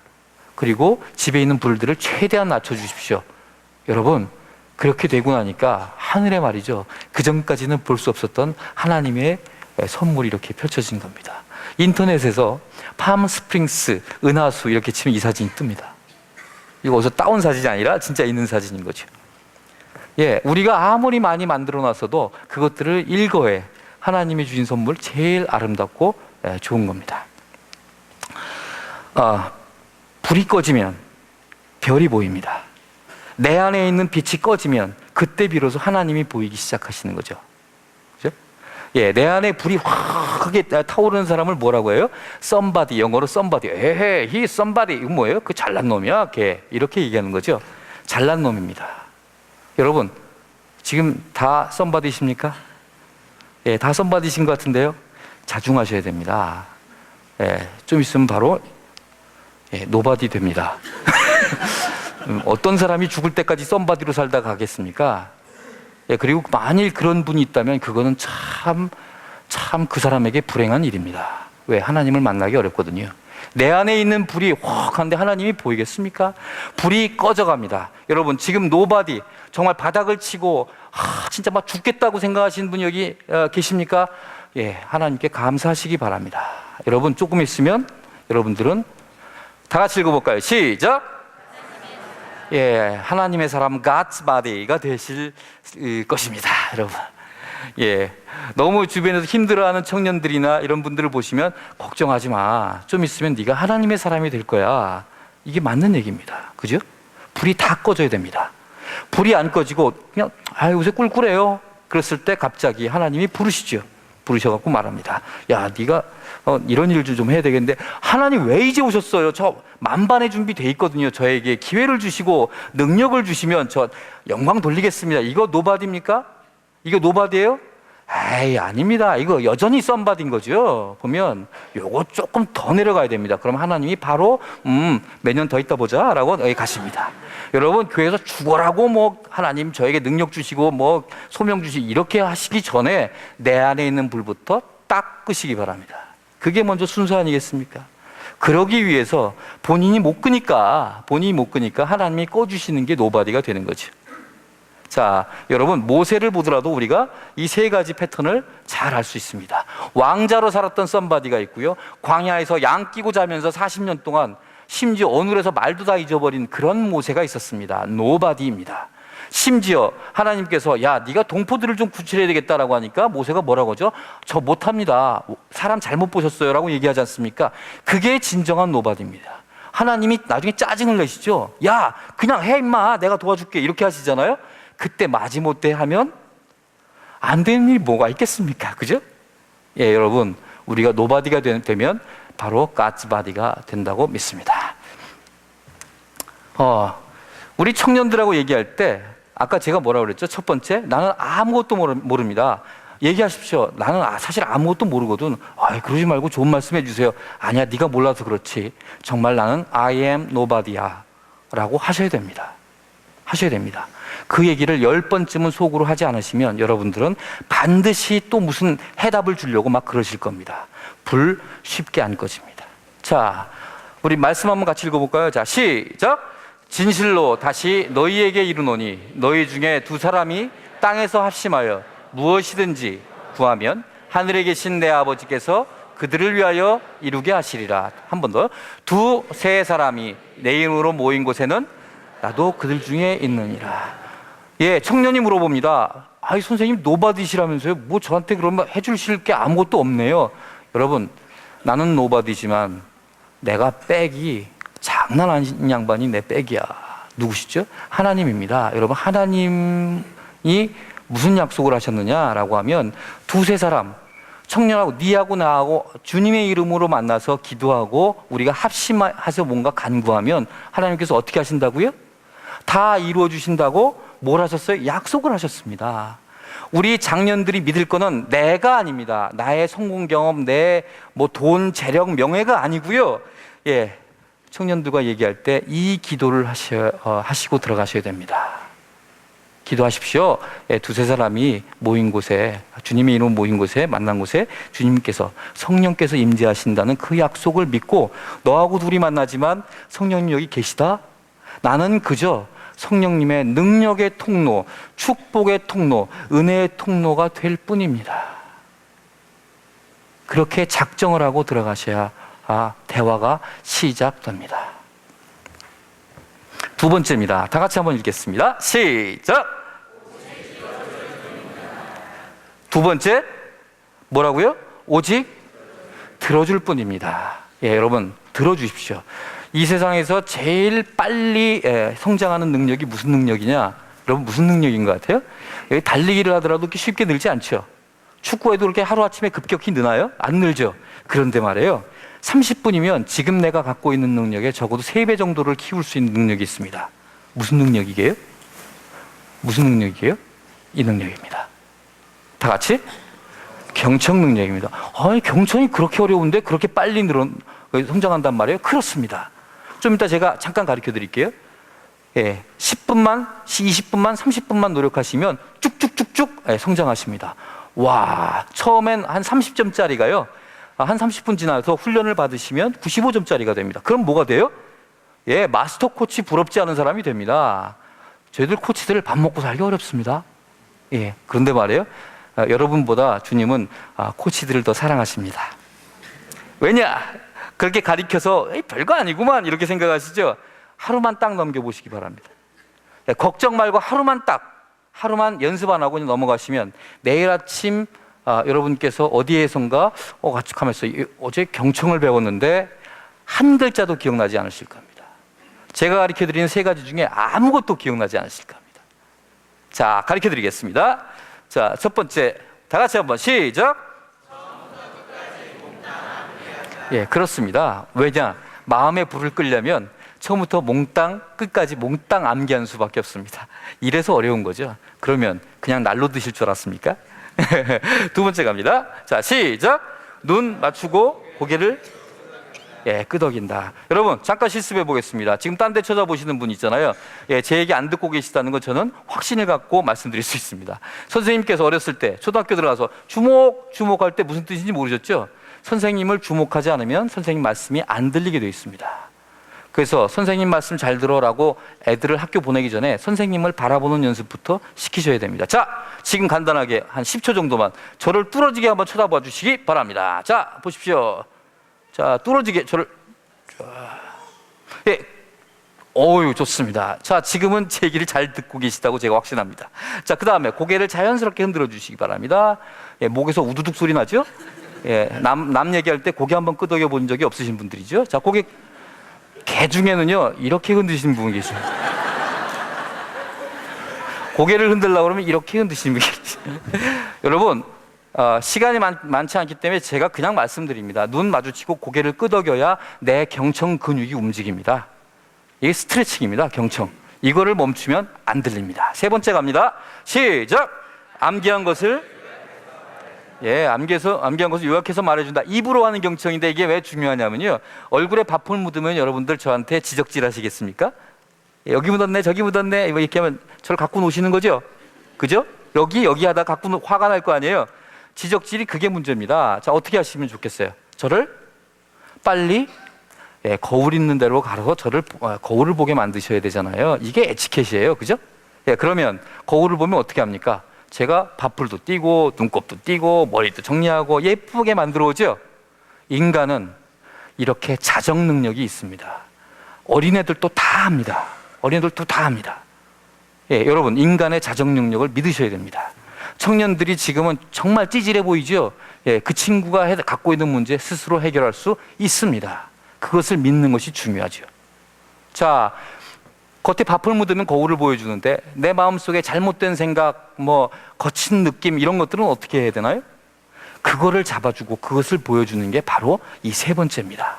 [SPEAKER 2] 그리고 집에 있는 불들을 최대한 낮춰주십시오. 여러분, 그렇게 되고 나니까 하늘에 말이죠, 그전까지는 볼 수 없었던 하나님의 선물이 이렇게 펼쳐진 겁니다. 인터넷에서 팜스프링스 은하수 이렇게 치면 이 사진이 뜹니다. 이거 어디서 따온 사진이 아니라 진짜 있는 사진인 거죠. 예, 우리가 아무리 많이 만들어 놨어도 그것들을 일거에 하나님이 주신 선물 제일 아름답고 좋은 겁니다. 불이 꺼지면 별이 보입니다. 내 안에 있는 빛이 꺼지면 그때 비로소 하나님이 보이기 시작하시는 거죠. 그죠? 예, 내 안에 불이 확하게 타오르는 사람을 뭐라고 해요? somebody, 영어로 somebody. 에헤, he somebody. 이건 뭐예요? 그 잘난 놈이야, 걔. 이렇게 얘기하는 거죠. 잘난 놈입니다. 여러분, 지금 다 somebody십니까? 예, 다 somebody신 것 같은데요. 자중하셔야 됩니다. 예, 좀 있으면 바로 nobody 됩니다. 어떤 사람이 죽을 때까지 somebody로 살다 가겠습니까? 예, 그리고 만일 그런 분이 있다면 그거는 참 그 사람에게 불행한 일입니다. 왜? 하나님을 만나기 어렵거든요. 내 안에 있는 불이 확 한데 하나님이 보이겠습니까? 불이 꺼져갑니다. 여러분, 지금 nobody, 정말 바닥을 치고 진짜 막 죽겠다고 생각하시는 분이 여기 계십니까? 예, 하나님께 감사하시기 바랍니다. 여러분, 조금 있으면 여러분들은 다 같이 읽어볼까요? 시작! 예, 하나님의 사람 God's body가 되실 것입니다, 여러분. 예, 너무 주변에서 힘들어하는 청년들이나 이런 분들을 보시면 걱정하지 마. 좀 있으면 네가 하나님의 사람이 될 거야. 이게 맞는 얘기입니다. 그죠? 불이 다 꺼져야 됩니다. 불이 안 꺼지고 그냥 요새 꿀꿀해요. 그랬을 때 갑자기 하나님이 부르시죠. 부르셔갖고 말합니다. 야, 네가 이런 일을 좀 해야 되겠는데 하나님 왜 이제 오셨어요? 저 만반의 준비 돼 있거든요. 저에게 기회를 주시고 능력을 주시면 저 영광 돌리겠습니다. 이거 노바디입니까? 이거 노바디예요? 에이, 아닙니다. 이거 여전히 썸바디인 거죠. 보면 요거 조금 더 내려가야 됩니다. 그럼 하나님이 바로 몇 년 더 있다 보자 라고 여기 가십니다. 여러분, 교회에서 죽어라고 뭐 하나님 저에게 능력 주시고 뭐 소명 주시고 이렇게 하시기 전에 내 안에 있는 불부터 딱 끄시기 바랍니다. 그게 먼저 순서 아니겠습니까? 그러기 위해서 본인이 못 끄니까 하나님이 꺼주시는 게 노바디가 되는 거죠. 자, 여러분, 모세를 보더라도 우리가 이 세 가지 패턴을 잘 알 수 있습니다. 왕자로 살았던 썸바디가 있고요, 광야에서 양 끼고 자면서 40년 동안 심지어 어눌해서 말도 다 잊어버린 그런 모세가 있었습니다. 노바디입니다. 심지어 하나님께서 야, 네가 동포들을 좀 구출해야 되겠다라고 하니까 모세가 뭐라고 하죠? 저 못합니다. 사람 잘못 보셨어요 라고 얘기하지 않습니까? 그게 진정한 노바디입니다. 하나님이 나중에 짜증을 내시죠. 야, 그냥 해 임마, 내가 도와줄게, 이렇게 하시잖아요. 그때 마지못해 하면 안 되는 일이 뭐가 있겠습니까? 그죠? 예, 여러분, 우리가 노바디가 되면 바로 가츠바디가 된다고 믿습니다. 우리 청년들하고 얘기할 때 아까 제가 뭐라고 그랬죠? 첫 번째, 나는 아무것도 모릅니다. 얘기하십시오. 나는 사실 아무것도 모르거든. 그러지 말고 좋은 말씀 해주세요. 아니야, 네가 몰라서 그렇지. 정말 나는 I am nobody야 라고 하셔야 됩니다. 하셔야 됩니다. 그 얘기를 10번쯤은 속으로 하지 않으시면 여러분들은 반드시 또 무슨 해답을 주려고 막 그러실 겁니다. 불 쉽게 안 꺼집니다. 자, 우리 말씀 한번 같이 읽어볼까요? 자, 시작! 진실로 다시 너희에게 이르노니 너희 중에 두 사람이 땅에서 합심하여 무엇이든지 구하면 하늘에 계신 내 아버지께서 그들을 위하여 이루게 하시리라. 한 번 더. 두세 사람이 내 이름으로 모인 곳에는 나도 그들 중에 있느니라. 예, 청년이 물어봅니다. 아이, 선생님 노바디시라면서요? 뭐 저한테 그러면 해주실 게 아무것도 없네요. 여러분, 나는 노바디지만 내가 백이 장난 아닌 양반이 내 백이야. 누구시죠? 하나님입니다. 여러분, 하나님이 무슨 약속을 하셨느냐라고 하면 두세 사람, 청년하고 니하고 나하고 주님의 이름으로 만나서 기도하고 우리가 합심해서 뭔가 간구하면 하나님께서 어떻게 하신다고요? 다 이루어 주신다고 뭘 하셨어요? 약속을 하셨습니다. 우리 장년들이 믿을 거는 내가 아닙니다. 나의 성공 경험, 내 뭐 돈, 재력, 명예가 아니고요. 예, 청년들과 얘기할 때 이 기도를 하시고 들어가셔야 됩니다. 기도하십시오. 예, 두세 사람이 모인 곳에, 주님의 이름 모인 곳에, 만난 곳에 주님께서, 성령께서 임재하신다는 그 약속을 믿고 너하고 둘이 만나지만 성령님 여기 계시다? 나는 그저 성령님의 능력의 통로, 축복의 통로, 은혜의 통로가 될 뿐입니다. 그렇게 작정을 하고 들어가셔야 대화가 시작됩니다. 두 번째입니다. 다 같이 한번 읽겠습니다. 시작! 두 번째, 뭐라고요? 오직 들어줄 뿐입니다. 예, 여러분, 들어주십시오. 이 세상에서 제일 빨리 성장하는 능력이 무슨 능력이냐? 여러분, 무슨 능력인 것 같아요? 여기 달리기를 하더라도 그렇게 쉽게 늘지 않죠. 축구에도 그렇게 하루아침에 급격히 느나요? 안 늘죠. 그런데 말이에요, 30분이면 지금 내가 갖고 있는 능력에 적어도 3배 정도를 키울 수 있는 능력이 있습니다. 무슨 능력이게요? 무슨 능력이게요? 이 능력입니다. 다 같이? 경청 능력입니다. 경청이 그렇게 어려운데 그렇게 빨리 성장한단 말이에요? 그렇습니다. 좀 이따 제가 잠깐 가르쳐 드릴게요. 예, 10분만, 20분만, 30분만 노력하시면 쭉쭉쭉쭉 성장하십니다. 와, 처음엔 한 30점짜리가요. 한 30분 지나서 훈련을 받으시면 95점짜리가 됩니다. 그럼 뭐가 돼요? 예, 마스터 코치 부럽지 않은 사람이 됩니다. 저희들 코치들 밥 먹고 살기 어렵습니다. 예, 그런데 말이에요, 여러분보다 주님은 코치들을 더 사랑하십니다. 왜냐? 그렇게 가리켜서 별거 아니구만 이렇게 생각하시죠? 하루만 딱 넘겨보시기 바랍니다. 예, 걱정 말고 하루만 연습 안 하고 넘어가시면 내일 아침 여러분께서 어디에선가 가면서 어제 경청을 배웠는데 한 글자도 기억나지 않으실 겁니다. 제가 가르쳐드리는 3가지 중에 아무것도 기억나지 않으실 겁니다. 자, 가르쳐드리겠습니다. 자, 첫 번째, 다 같이 한번 시작. 예, 그렇습니다. 왜냐? 마음의 불을 끄려면 처음부터 몽땅 끝까지 몽땅 암기하는 수밖에 없습니다. 이래서 어려운 거죠. 그러면 그냥 날로 드실 줄 알았습니까? 두 번째 갑니다. 자, 시작. 눈 맞추고 고개를 끄덕인다. 여러분 잠깐 실습해 보겠습니다. 지금 딴 데 쳐다보시는 분 있잖아요. 제 얘기 안 듣고 계시다는 건 저는 확신을 갖고 말씀드릴 수 있습니다. 선생님께서 어렸을 때 초등학교 들어가서 주목할 때 무슨 뜻인지 모르셨죠? 선생님을 주목하지 않으면 선생님 말씀이 안 들리게 되어 있습니다. 그래서 선생님 말씀 잘 들어라고 애들을 학교 보내기 전에 선생님을 바라보는 연습부터 시키셔야 됩니다. 자, 지금 간단하게 한 10초 정도만 저를 뚫어지게 한번 쳐다봐 주시기 바랍니다. 자, 보십시오. 자, 뚫어지게 저를. 어유 좋습니다. 자, 지금은 제 얘기를 잘 듣고 계시다고 제가 확신합니다. 자, 그 다음에 고개를 자연스럽게 흔들어 주시기 바랍니다. 목에서 우두둑 소리 나죠? 남 얘기할 때 고개 한번 끄덕여 본 적이 없으신 분들이죠. 자, 고개 개 중에는요 이렇게 흔드시는 분이 계세요. 고개를 흔들려고 그러면 이렇게 흔드시는 분이 계세요. 여러분 시간이 많지 않기 때문에 제가 그냥 말씀드립니다. 눈 마주치고 고개를 끄덕여야 내 경청 근육이 움직입니다. 이게 스트레칭입니다. 경청. 이거를 멈추면 안 들립니다. 세 번째 갑니다. 시작. 암기한 것을 암기한 것을 요약해서 말해준다. 입으로 하는 경청인데 이게 왜 중요하냐면요. 얼굴에 밥풀 묻으면 여러분들 저한테 지적질 하시겠습니까? 여기 묻었네, 저기 묻었네. 이렇게 하면 저를 갖고 노시는 거죠? 그죠? 여기 하다 갖고 화가 날 거 아니에요? 지적질이 그게 문제입니다. 자, 어떻게 하시면 좋겠어요? 저를 빨리 거울 있는 데로 가서 저를 거울을 보게 만드셔야 되잖아요. 이게 에티켓이에요. 그죠? 그러면 거울을 보면 어떻게 합니까? 제가 밥풀도 띄고 눈곱도 띄고 머리도 정리하고 예쁘게 만들어 오죠. 인간은 이렇게 자정 능력이 있습니다. 어린애들도 다 합니다. 여러분 인간의 자정 능력을 믿으셔야 됩니다. 청년들이 지금은 정말 찌질해 보이죠. 그 친구가 갖고 있는 문제 스스로 해결할 수 있습니다. 그것을 믿는 것이 중요하죠. 자, 겉에 밥을 묻으면 거울을 보여주는데 내 마음속에 잘못된 생각, 거친 느낌 이런 것들은 어떻게 해야 되나요? 그거를 잡아주고 그것을 보여주는 게 바로 이 세 번째입니다.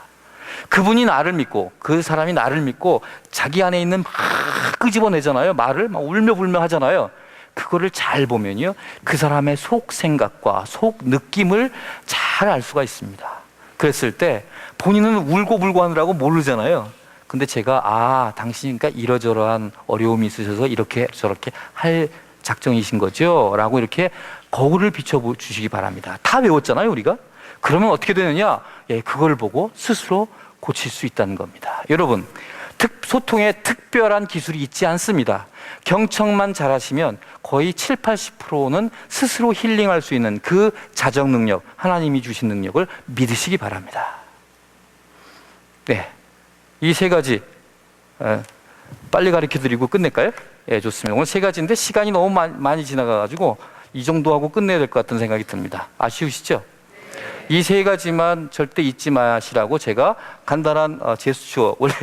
[SPEAKER 2] 그분이 나를 믿고 그 사람이 나를 믿고 자기 안에 있는 막 끄집어내잖아요. 말을 막 울며불며 하잖아요. 그거를 잘 보면요, 그 사람의 속 생각과 속 느낌을 잘 알 수가 있습니다. 그랬을 때 본인은 울고불고 하느라고 모르잖아요. 근데 제가 당신이 그러니까 이러저러한 어려움이 있으셔서 이렇게 저렇게 할 작정이신 거죠? 라고 이렇게 거울을 비춰주시기 바랍니다. 다 외웠잖아요, 우리가? 그러면 어떻게 되느냐? 그걸 보고 스스로 고칠 수 있다는 겁니다. 여러분, 소통에 특별한 기술이 있지 않습니다. 경청만 잘하시면 거의 70~80%는 스스로 힐링할 수 있는 그 자정 능력, 하나님이 주신 능력을 믿으시기 바랍니다. 네. 이 세 가지 빨리 가르쳐드리고 끝낼까요? 좋습니다. 오늘 세 가지인데 시간이 너무 많이 지나가가지고 이 정도 하고 끝내야 될 것 같은 생각이 듭니다. 아쉬우시죠? 이 세 가지만 절대 잊지 마시라고 제가 간단한 제스처, 원래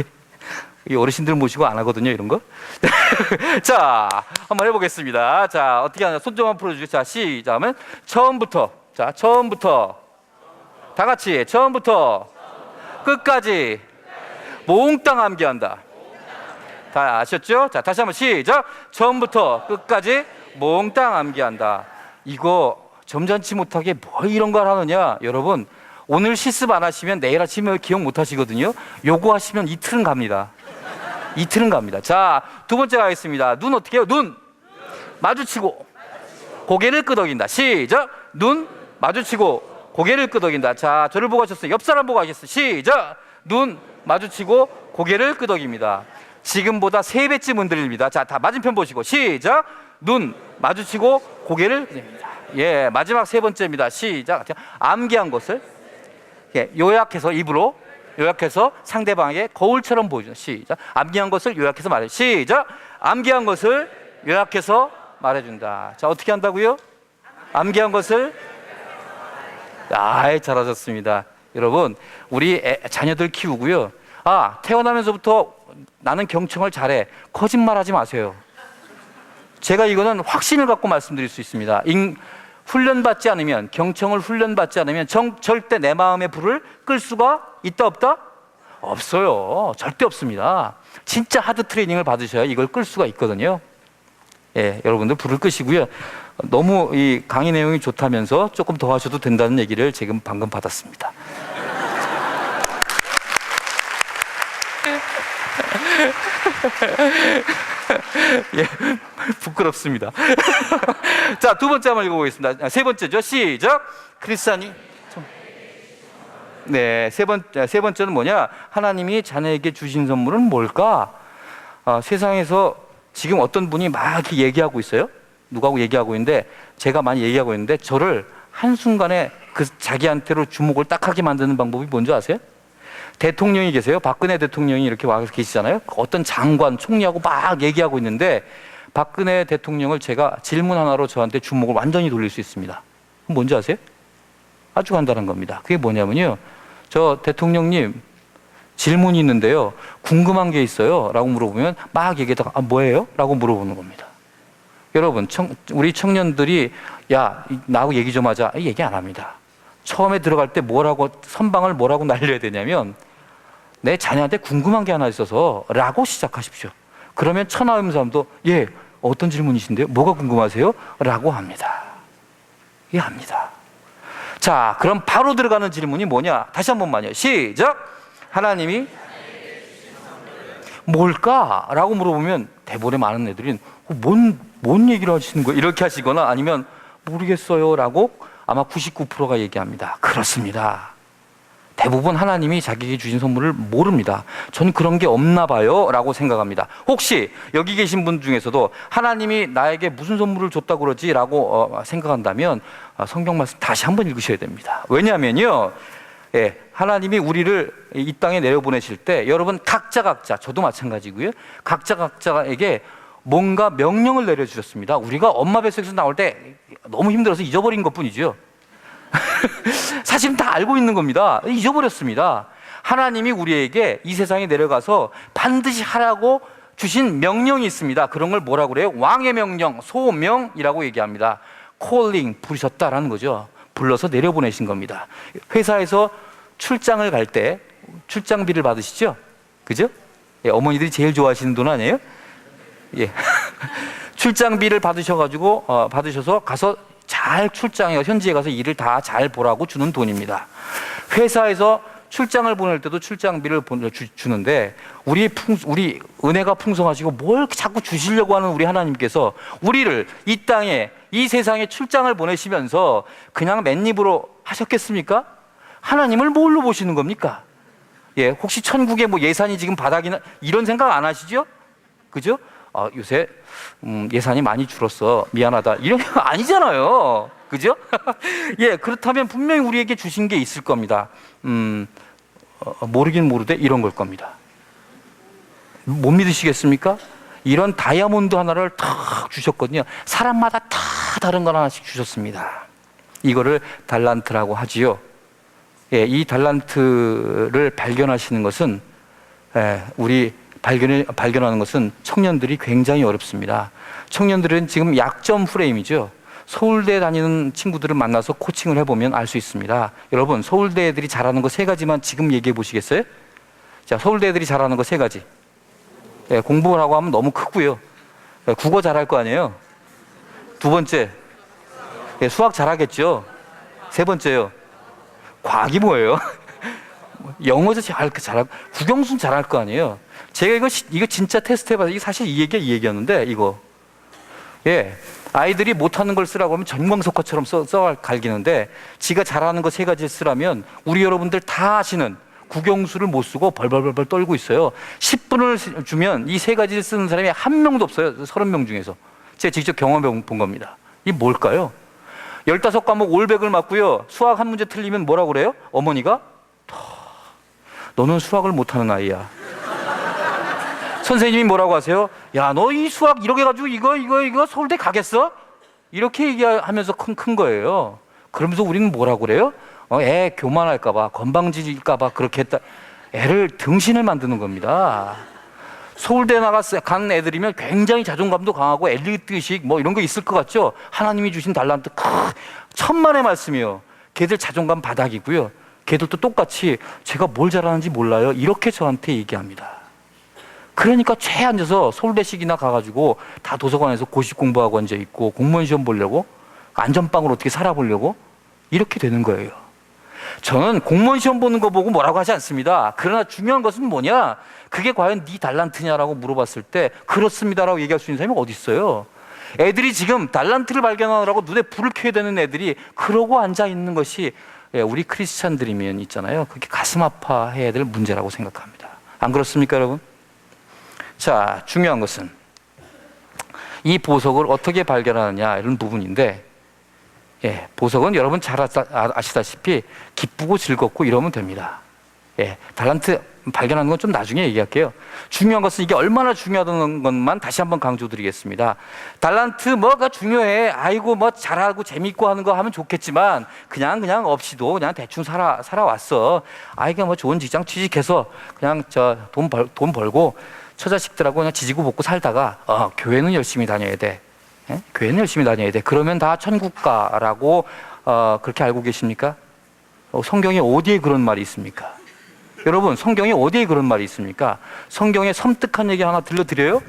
[SPEAKER 2] 어르신들 모시고 안 하거든요, 이런 거. 자, 한번 해보겠습니다. 자, 어떻게 하냐? 손 좀 한번 풀어주세요. 자, 시작하면 처음부터. 자, 처음부터. 다 같이 처음부터 끝까지 몽땅 암기한다. 다 아셨죠? 자, 다시 한번 시작. 처음부터 끝까지 몽땅 암기한다. 이거 점잖지 못하게 뭐 이런 걸 하느냐? 여러분, 오늘 실습 안 하시면 내일 아침에 기억 못 하시거든요. 요거 하시면 이틀은 갑니다. 자, 두 번째 가겠습니다. 눈 어떻게 해요? 눈 마주치고 고개를 끄덕인다. 시작. 눈 마주치고 고개를 끄덕인다. 자, 저를 보고 하셨어요. 옆 사람 보고 하셨어요. 시작. 눈 마주치고 고개를 끄덕입니다. 지금보다 3배쯤 흔들립니다. 자, 다 맞은편 보시고 시작. 눈 마주치고 고개를 끄덕입니다. 마지막 세 번째입니다. 시작. 암기한 것을 요약해서 입으로 요약해서 상대방에게 거울처럼 보여주는. 시작. 암기한 것을 요약해서 말해. 시작. 암기한 것을 요약해서 말해준다. 자, 어떻게 한다고요? 암기한 것을. 잘하셨습니다. 여러분, 우리 자녀들 키우고요. 태어나면서부터 나는 경청을 잘해. 거짓말하지 마세요. 제가 이거는 확신을 갖고 말씀드릴 수 있습니다. 훈련받지 않으면, 경청을 훈련받지 않으면 절대 내 마음의 불을 끌 수가 있다 없다? 없어요. 절대 없습니다. 진짜 하드 트레이닝을 받으셔야 이걸 끌 수가 있거든요. 여러분들 불을 끄시고요. 너무 이 강의 내용이 좋다면서 조금 더 하셔도 된다는 얘기를 지금 방금 받았습니다. 예, 부끄럽습니다. 자, 두 번째 한번 읽어보겠습니다. 세 번째죠. 시작. 크리스찬이. 네, 세 번째는 뭐냐? 하나님이 자네에게 주신 선물은 뭘까? 세상에서 지금 어떤 분이 막 이렇게 얘기하고 있어요. 누구하고 얘기하고 있는데, 제가 많이 얘기하고 있는데, 저를 한순간에 그 자기한테로 주목을 딱 하게 만드는 방법이 뭔지 아세요? 대통령이 계세요. 박근혜 대통령이 이렇게 와서 계시잖아요. 어떤 장관, 총리하고 막 얘기하고 있는데, 박근혜 대통령을 제가 질문 하나로 저한테 주목을 완전히 돌릴 수 있습니다. 뭔지 아세요? 아주 간단한 겁니다. 그게 뭐냐면요. 저 대통령님 질문이 있는데요. 궁금한 게 있어요. 라고 물어보면 막 얘기하다가 뭐예요? 라고 물어보는 겁니다. 여러분, 우리 청년들이 야, 나하고 얘기 좀 하자. 얘기 안 합니다. 처음에 들어갈 때 선방을 뭐라고 날려야 되냐면 내 자녀한테 궁금한 게 하나 있어서 라고 시작하십시오. 그러면 천하의 사람도 예, 어떤 질문이신데요? 뭐가 궁금하세요? 라고 합니다. 예, 합니다. 자, 그럼 바로 들어가는 질문이 뭐냐? 다시 한 번만요. 시작! 하나님이 뭘까? 라고 물어보면 대부분의 많은 애들이 뭔 얘기를 하시는 거예요? 이렇게 하시거나 아니면 모르겠어요 라고 아마 99%가 얘기합니다. 그렇습니다. 대부분 하나님이 자기에게 주신 선물을 모릅니다. 전 그런 게 없나 봐요 라고 생각합니다. 혹시 여기 계신 분 중에서도 하나님이 나에게 무슨 선물을 줬다고 그러지? 라고 생각한다면 성경 말씀 다시 한번 읽으셔야 됩니다. 왜냐하면요, 예, 하나님이 우리를 이 땅에 내려보내실 때 여러분 각자 저도 마찬가지고요, 각자에게 뭔가 명령을 내려주셨습니다. 우리가 엄마 뱃속에서 나올 때 너무 힘들어서 잊어버린 것뿐이죠. 사실은 다 알고 있는 겁니다. 잊어버렸습니다. 하나님이 우리에게 이 세상에 내려가서 반드시 하라고 주신 명령이 있습니다. 그런 걸 뭐라고 그래요? 왕의 명령, 소명이라고 얘기합니다. 콜링, 부르셨다라는 거죠. 불러서 내려보내신 겁니다. 회사에서 출장을 갈 때 출장비를 받으시죠? 그죠? 예, 어머니들이 제일 좋아하시는 돈 아니에요? 예. 출장비를 받으셔서 가서 잘 현지에 가서 일을 다 잘 보라고 주는 돈입니다. 회사에서 출장을 보낼 때도 출장비를 주는데 우리 은혜가 풍성하시고 뭘 자꾸 주시려고 하는 우리 하나님께서 우리를 이 땅에 이 세상에 출장을 보내시면서 그냥 맨입으로 하셨겠습니까? 하나님을 뭘로 보시는 겁니까? 예, 혹시 천국에 뭐 예산이 지금 바닥이나 이런 생각 안 하시죠? 그죠? 요새 예산이 많이 줄었어. 미안하다. 이런 게 아니잖아요. 그죠? 예, 그렇다면 분명히 우리에게 주신 게 있을 겁니다. 모르긴 모르되 이런 걸 겁니다. 못 믿으시겠습니까? 이런 다이아몬드 하나를 탁 주셨거든요. 사람마다 다 다른 걸 하나씩 주셨습니다. 이거를 달란트라고 하지요. 예, 이 달란트를 발견하시는 것은 발견하는 것은 청년들이 굉장히 어렵습니다. 청년들은 지금 약점 프레임이죠. 서울대 다니는 친구들을 만나서 코칭을 해보면 알 수 있습니다. 여러분, 서울대 애들이 잘하는 거 세 가지만 지금 얘기해 보시겠어요? 자, 서울대 애들이 잘하는 거 세 가지. 예, 공부를 하고 하면 너무 크고요. 예, 국어 잘할 거 아니에요? 두 번째, 예, 수학 잘하겠죠? 세 번째요. 과학이 뭐예요? 영어도 잘하고, 국영수는 잘할 거 아니에요? 제가 이거 진짜 테스트 해봐서, 이게 사실 이 얘기였는데, 이거. 예. 아이들이 못하는 걸 쓰라고 하면 전광석화처럼 갈기는데, 지가 잘하는 거 세 가지 쓰라면, 우리 여러분들 다 아시는 국영수를 못 쓰고 벌벌벌 떨고 있어요. 10분을 주면 이 세 가지를 쓰는 사람이 한 명도 없어요. 30명 중에서. 제가 직접 경험해 본 겁니다. 이게 뭘까요? 15과목 올백을 맞고요. 수학 한 문제 틀리면 뭐라고 그래요? 어머니가? 너는 수학을 못하는 아이야. 선생님이 뭐라고 하세요? 야, 너 이 수학 이렇게 해가지고 이거 서울대 가겠어? 이렇게 얘기하면서 큰 거예요. 그러면서 우리는 뭐라고 그래요? 애 교만할까봐, 건방질까봐 그렇게 했다. 애를 등신을 만드는 겁니다. 서울대 간 애들이면 굉장히 자존감도 강하고 엘리트식 뭐 이런 거 있을 것 같죠? 하나님이 주신 달란트 천만의 말씀이요. 걔들 자존감 바닥이고요. 걔들도 똑같이 제가 뭘 잘하는지 몰라요. 이렇게 저한테 얘기합니다. 그러니까 최 앉아서 서울대식이나 가가지고 다 도서관에서 고시 공부하고 앉아 있고 공무원 시험 보려고 안전빵으로 어떻게 살아보려고 이렇게 되는 거예요. 저는 공무원 시험 보는 거 보고 뭐라고 하지 않습니다. 그러나 중요한 것은 뭐냐? 그게 과연 네 달란트냐라고 물어봤을 때 그렇습니다라고 얘기할 수 있는 사람이 어디 있어요? 애들이 지금 달란트를 발견하느라고 눈에 불을 켜야 되는 애들이 그러고 앉아 있는 것이 우리 크리스찬들이면 있잖아요. 그게 가슴 아파해야 될 문제라고 생각합니다. 안 그렇습니까, 여러분? 자, 중요한 것은 이 보석을 어떻게 발견하느냐 이런 부분인데, 보석은 여러분 잘 아시다시피 기쁘고 즐겁고 이러면 됩니다. 달란트 발견하는 건 좀 나중에 얘기할게요. 중요한 것은 이게 얼마나 중요하다는 것만 다시 한번 강조드리겠습니다. 달란트 뭐가 중요해? 아이고 뭐 잘하고 재밌고 하는 거 하면 좋겠지만 그냥 없이도 그냥 대충 살아왔어. 아이가 뭐 좋은 직장 취직해서 그냥 돈 벌고 처자식들하고 그냥 지지고 볶고 살다가 교회는 열심히 다녀야 돼. 교회는 열심히 다녀야 돼. 그러면 다 천국 가라고 그렇게 알고 계십니까? 성경에 어디에 그런 말이 있습니까? 여러분, 성경에 어디에 그런 말이 있습니까? 성경에 섬뜩한 얘기 하나 들려드려요?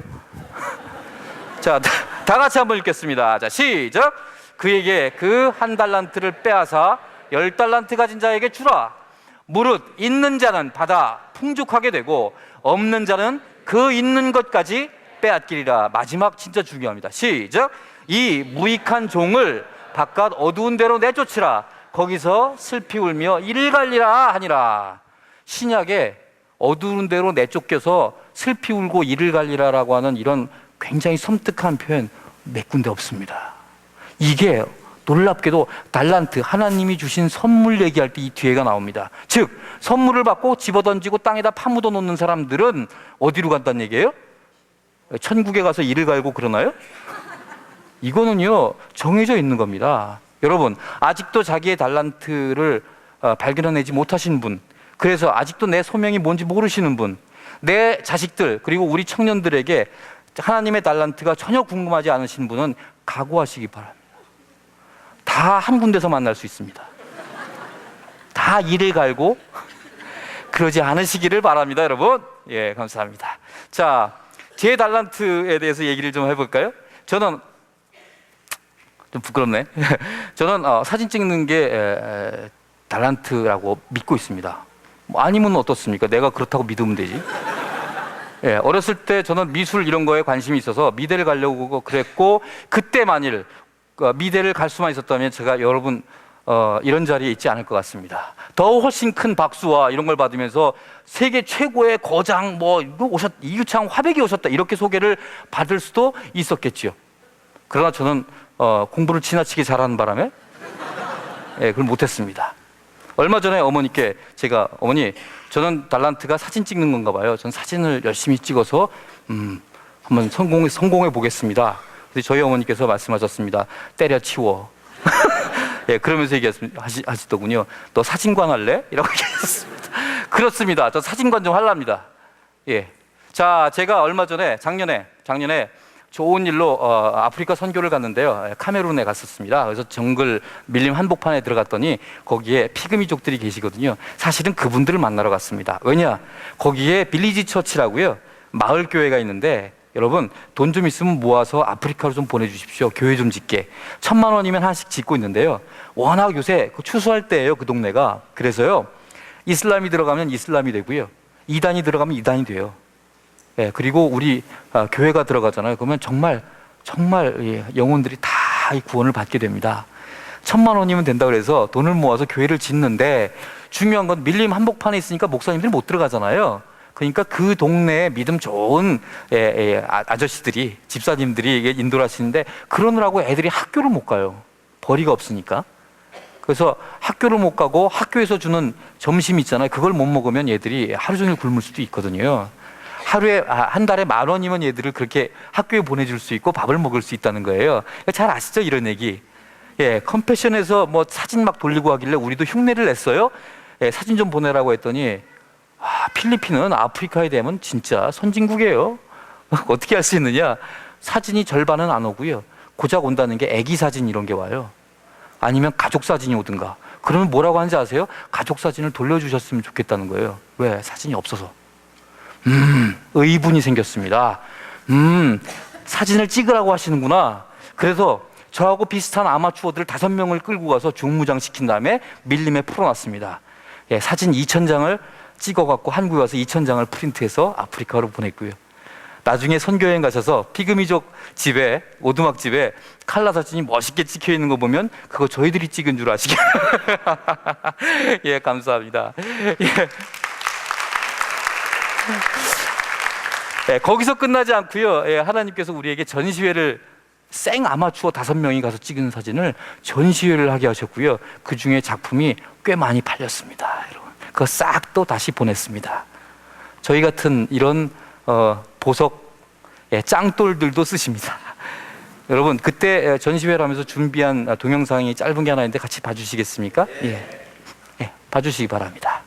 [SPEAKER 2] 자, 다 같이 한번 읽겠습니다. 자, 시작. 그에게 그 1달란트를 빼앗아 10달란트 가진 자에게 주라. 무릇 있는 자는 받아 풍족하게 되고 없는 자는 그 있는 것까지 빼앗기리라. 마지막 진짜 중요합니다. 시작. 이 무익한 종을 바깥 어두운 데로 내쫓으라. 거기서 슬피 울며 이를 갈리라 하니라. 신약에 어두운 데로 내쫓겨서 슬피 울고 이를 갈리라라고 하는 이런 굉장히 섬뜩한 표현 몇 군데 없습니다. 이게 놀랍게도 달란트, 하나님이 주신 선물 얘기할 때 이 뒤에가 나옵니다. 즉 선물을 받고 집어던지고 땅에다 파묻어 놓는 사람들은 어디로 간다는 얘기예요? 천국에 가서 이를 갈고 그러나요? 이거는요 정해져 있는 겁니다. 여러분, 아직도 자기의 달란트를 발견해내지 못하신 분, 그래서 아직도 내 소명이 뭔지 모르시는 분, 내 자식들 그리고 우리 청년들에게 하나님의 달란트가 전혀 궁금하지 않으신 분은 각오하시기 바랍니다. 다 한 군데서 만날 수 있습니다. 다 이를 갈고 그러지 않으시기를 바랍니다, 여러분. 예, 감사합니다. 자, 제 달란트에 대해서 얘기를 좀 해볼까요? 저는 좀 부끄럽네. 저는 사진 찍는 게 달란트라고 믿고 있습니다. 뭐 아니면 어떻습니까? 내가 그렇다고 믿으면 되지. 어렸을 때 저는 미술 이런 거에 관심이 있어서 미대를 가려고 그랬고, 그때 만일 미대를 갈 수만 있었다면 제가 여러분 이런 자리에 있지 않을 것 같습니다. 더 훨씬 큰 박수와 이런 걸 받으면서 세계 최고의 거장 이유창 화백이 오셨다 이렇게 소개를 받을 수도 있었겠지요. 그러나 저는 공부를 지나치게 잘하는 바람에 그걸 못했습니다. 얼마 전에 어머니께 제가 어머니, 저는 달란트가 사진 찍는 건가 봐요. 저는 사진을 열심히 찍어서 한번 성공해 보겠습니다. 근데 저희 어머니께서 말씀하셨습니다. 때려치워. 그러면서 얘기하시더군요. 너 사진관 할래? 이라고 얘기하셨습니다. 그렇습니다. 저 사진관 좀 하랍니다. 자, 제가 얼마 전에 작년에 좋은 일로 아프리카 선교를 갔는데요. 카메룬에 갔었습니다. 그래서 정글 밀림 한복판에 들어갔더니 거기에 피그미족들이 계시거든요. 사실은 그분들을 만나러 갔습니다. 왜냐? 거기에 빌리지 처치라고요. 마을 교회가 있는데, 여러분 돈 좀 있으면 모아서 아프리카로 좀 보내주십시오. 교회 좀 짓게. 1,000만 원이면 하나씩 짓고 있는데요. 워낙 요새 추수할 때예요, 그 동네가. 그래서요, 이슬람이 들어가면 이슬람이 되고요, 이단이 들어가면 이단이 돼요. 그리고 우리 교회가 들어가잖아요. 그러면 정말 영혼들이 다 이 구원을 받게 됩니다. 1,000만 원이면 된다 그래서 돈을 모아서 교회를 짓는데, 중요한 건 밀림 한복판에 있으니까 목사님들이 못 들어가잖아요. 그러니까 그 동네에 믿음 좋은 아저씨들이, 집사님들이 인도를 하시는데, 그러느라고 애들이 학교를 못 가요. 벌이가 없으니까. 그래서 학교를 못 가고 학교에서 주는 점심 있잖아요. 그걸 못 먹으면 얘들이 하루 종일 굶을 수도 있거든요. 한 달에 10,000원이면 얘들을 그렇게 학교에 보내줄 수 있고 밥을 먹을 수 있다는 거예요. 잘 아시죠, 이런 얘기? 컴패션에서 뭐 사진 막 돌리고 하길래 우리도 흉내를 냈어요. 사진 좀 보내라고 했더니, 필리핀은 아프리카에 되면 진짜 선진국이에요. 어떻게 할 수 있느냐? 사진이 절반은 안 오고요, 고작 온다는 게 애기 사진 이런 게 와요. 아니면 가족 사진이 오든가. 그러면 뭐라고 하는지 아세요? 가족 사진을 돌려주셨으면 좋겠다는 거예요. 왜? 사진이 없어서. 의분이 생겼습니다. 사진을 찍으라고 하시는구나. 그래서 저하고 비슷한 아마추어들 5명을 끌고 가서 중무장 시킨 다음에 밀림에 풀어놨습니다. 예, 사진 2,000장을 찍어갖고 한국에 와서 2,000장을 프린트해서 아프리카로 보냈고요. 나중에 선교여행 가셔서 피그미족 집에, 오두막 집에 칼라 사진이 멋있게 찍혀 있는 거 보면 그거 저희들이 찍은 줄 아시게. 예, 감사합니다. 예. 예, 거기서 끝나지 않고요. 예, 하나님께서 우리에게 전시회를 생 아마추어 5명이 가서 찍은 사진을 전시회를 하게 하셨고요. 그 중에 작품이 꽤 많이 팔렸습니다. 여러분, 그거 싹 또 다시 보냈습니다. 저희 같은 이런 보석 짱돌들도 쓰십니다. 여러분, 그때 전시회를 하면서 준비한 동영상이 짧은 게 하나 있는데 같이 봐주시겠습니까? 예, 봐주시기 바랍니다.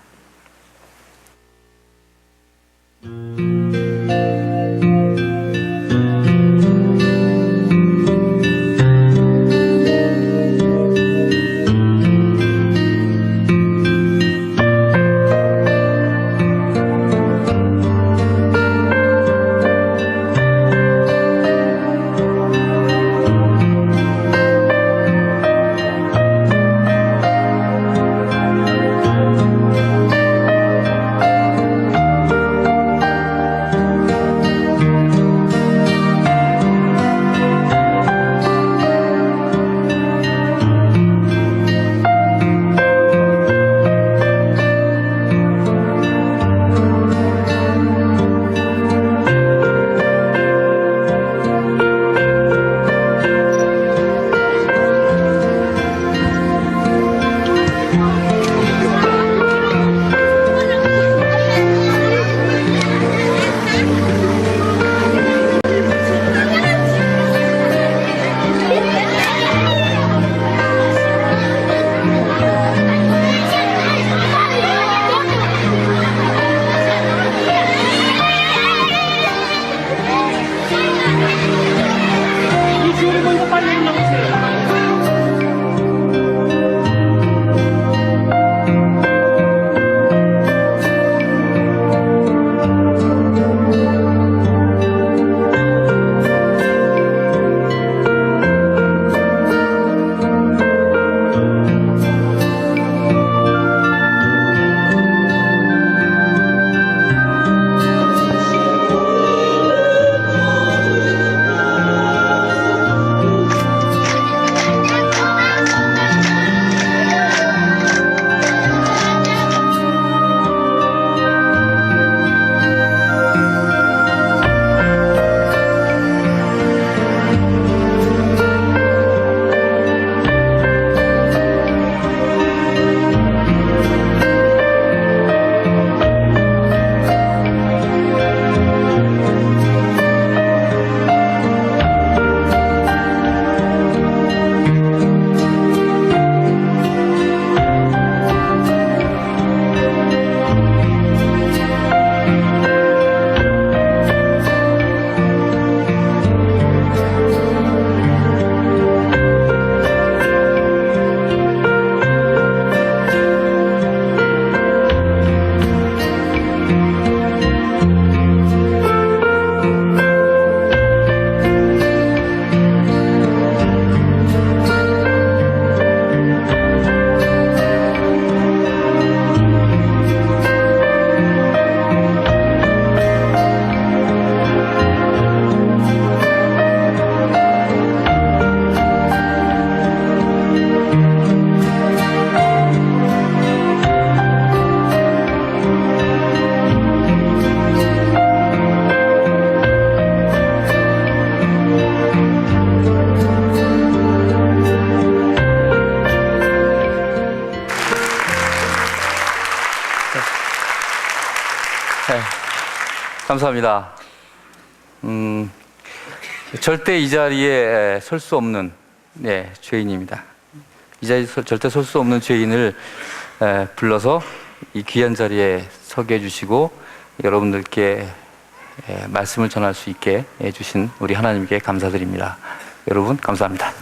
[SPEAKER 2] 감사합니다. 절대 이 자리에 설 수 없는 죄인입니다. 이 자리에 절대 설 수 없는 죄인을 불러서 이 귀한 자리에 서게 해주시고 여러분들께 말씀을 전할 수 있게 해주신 우리 하나님께 감사드립니다. 여러분 감사합니다.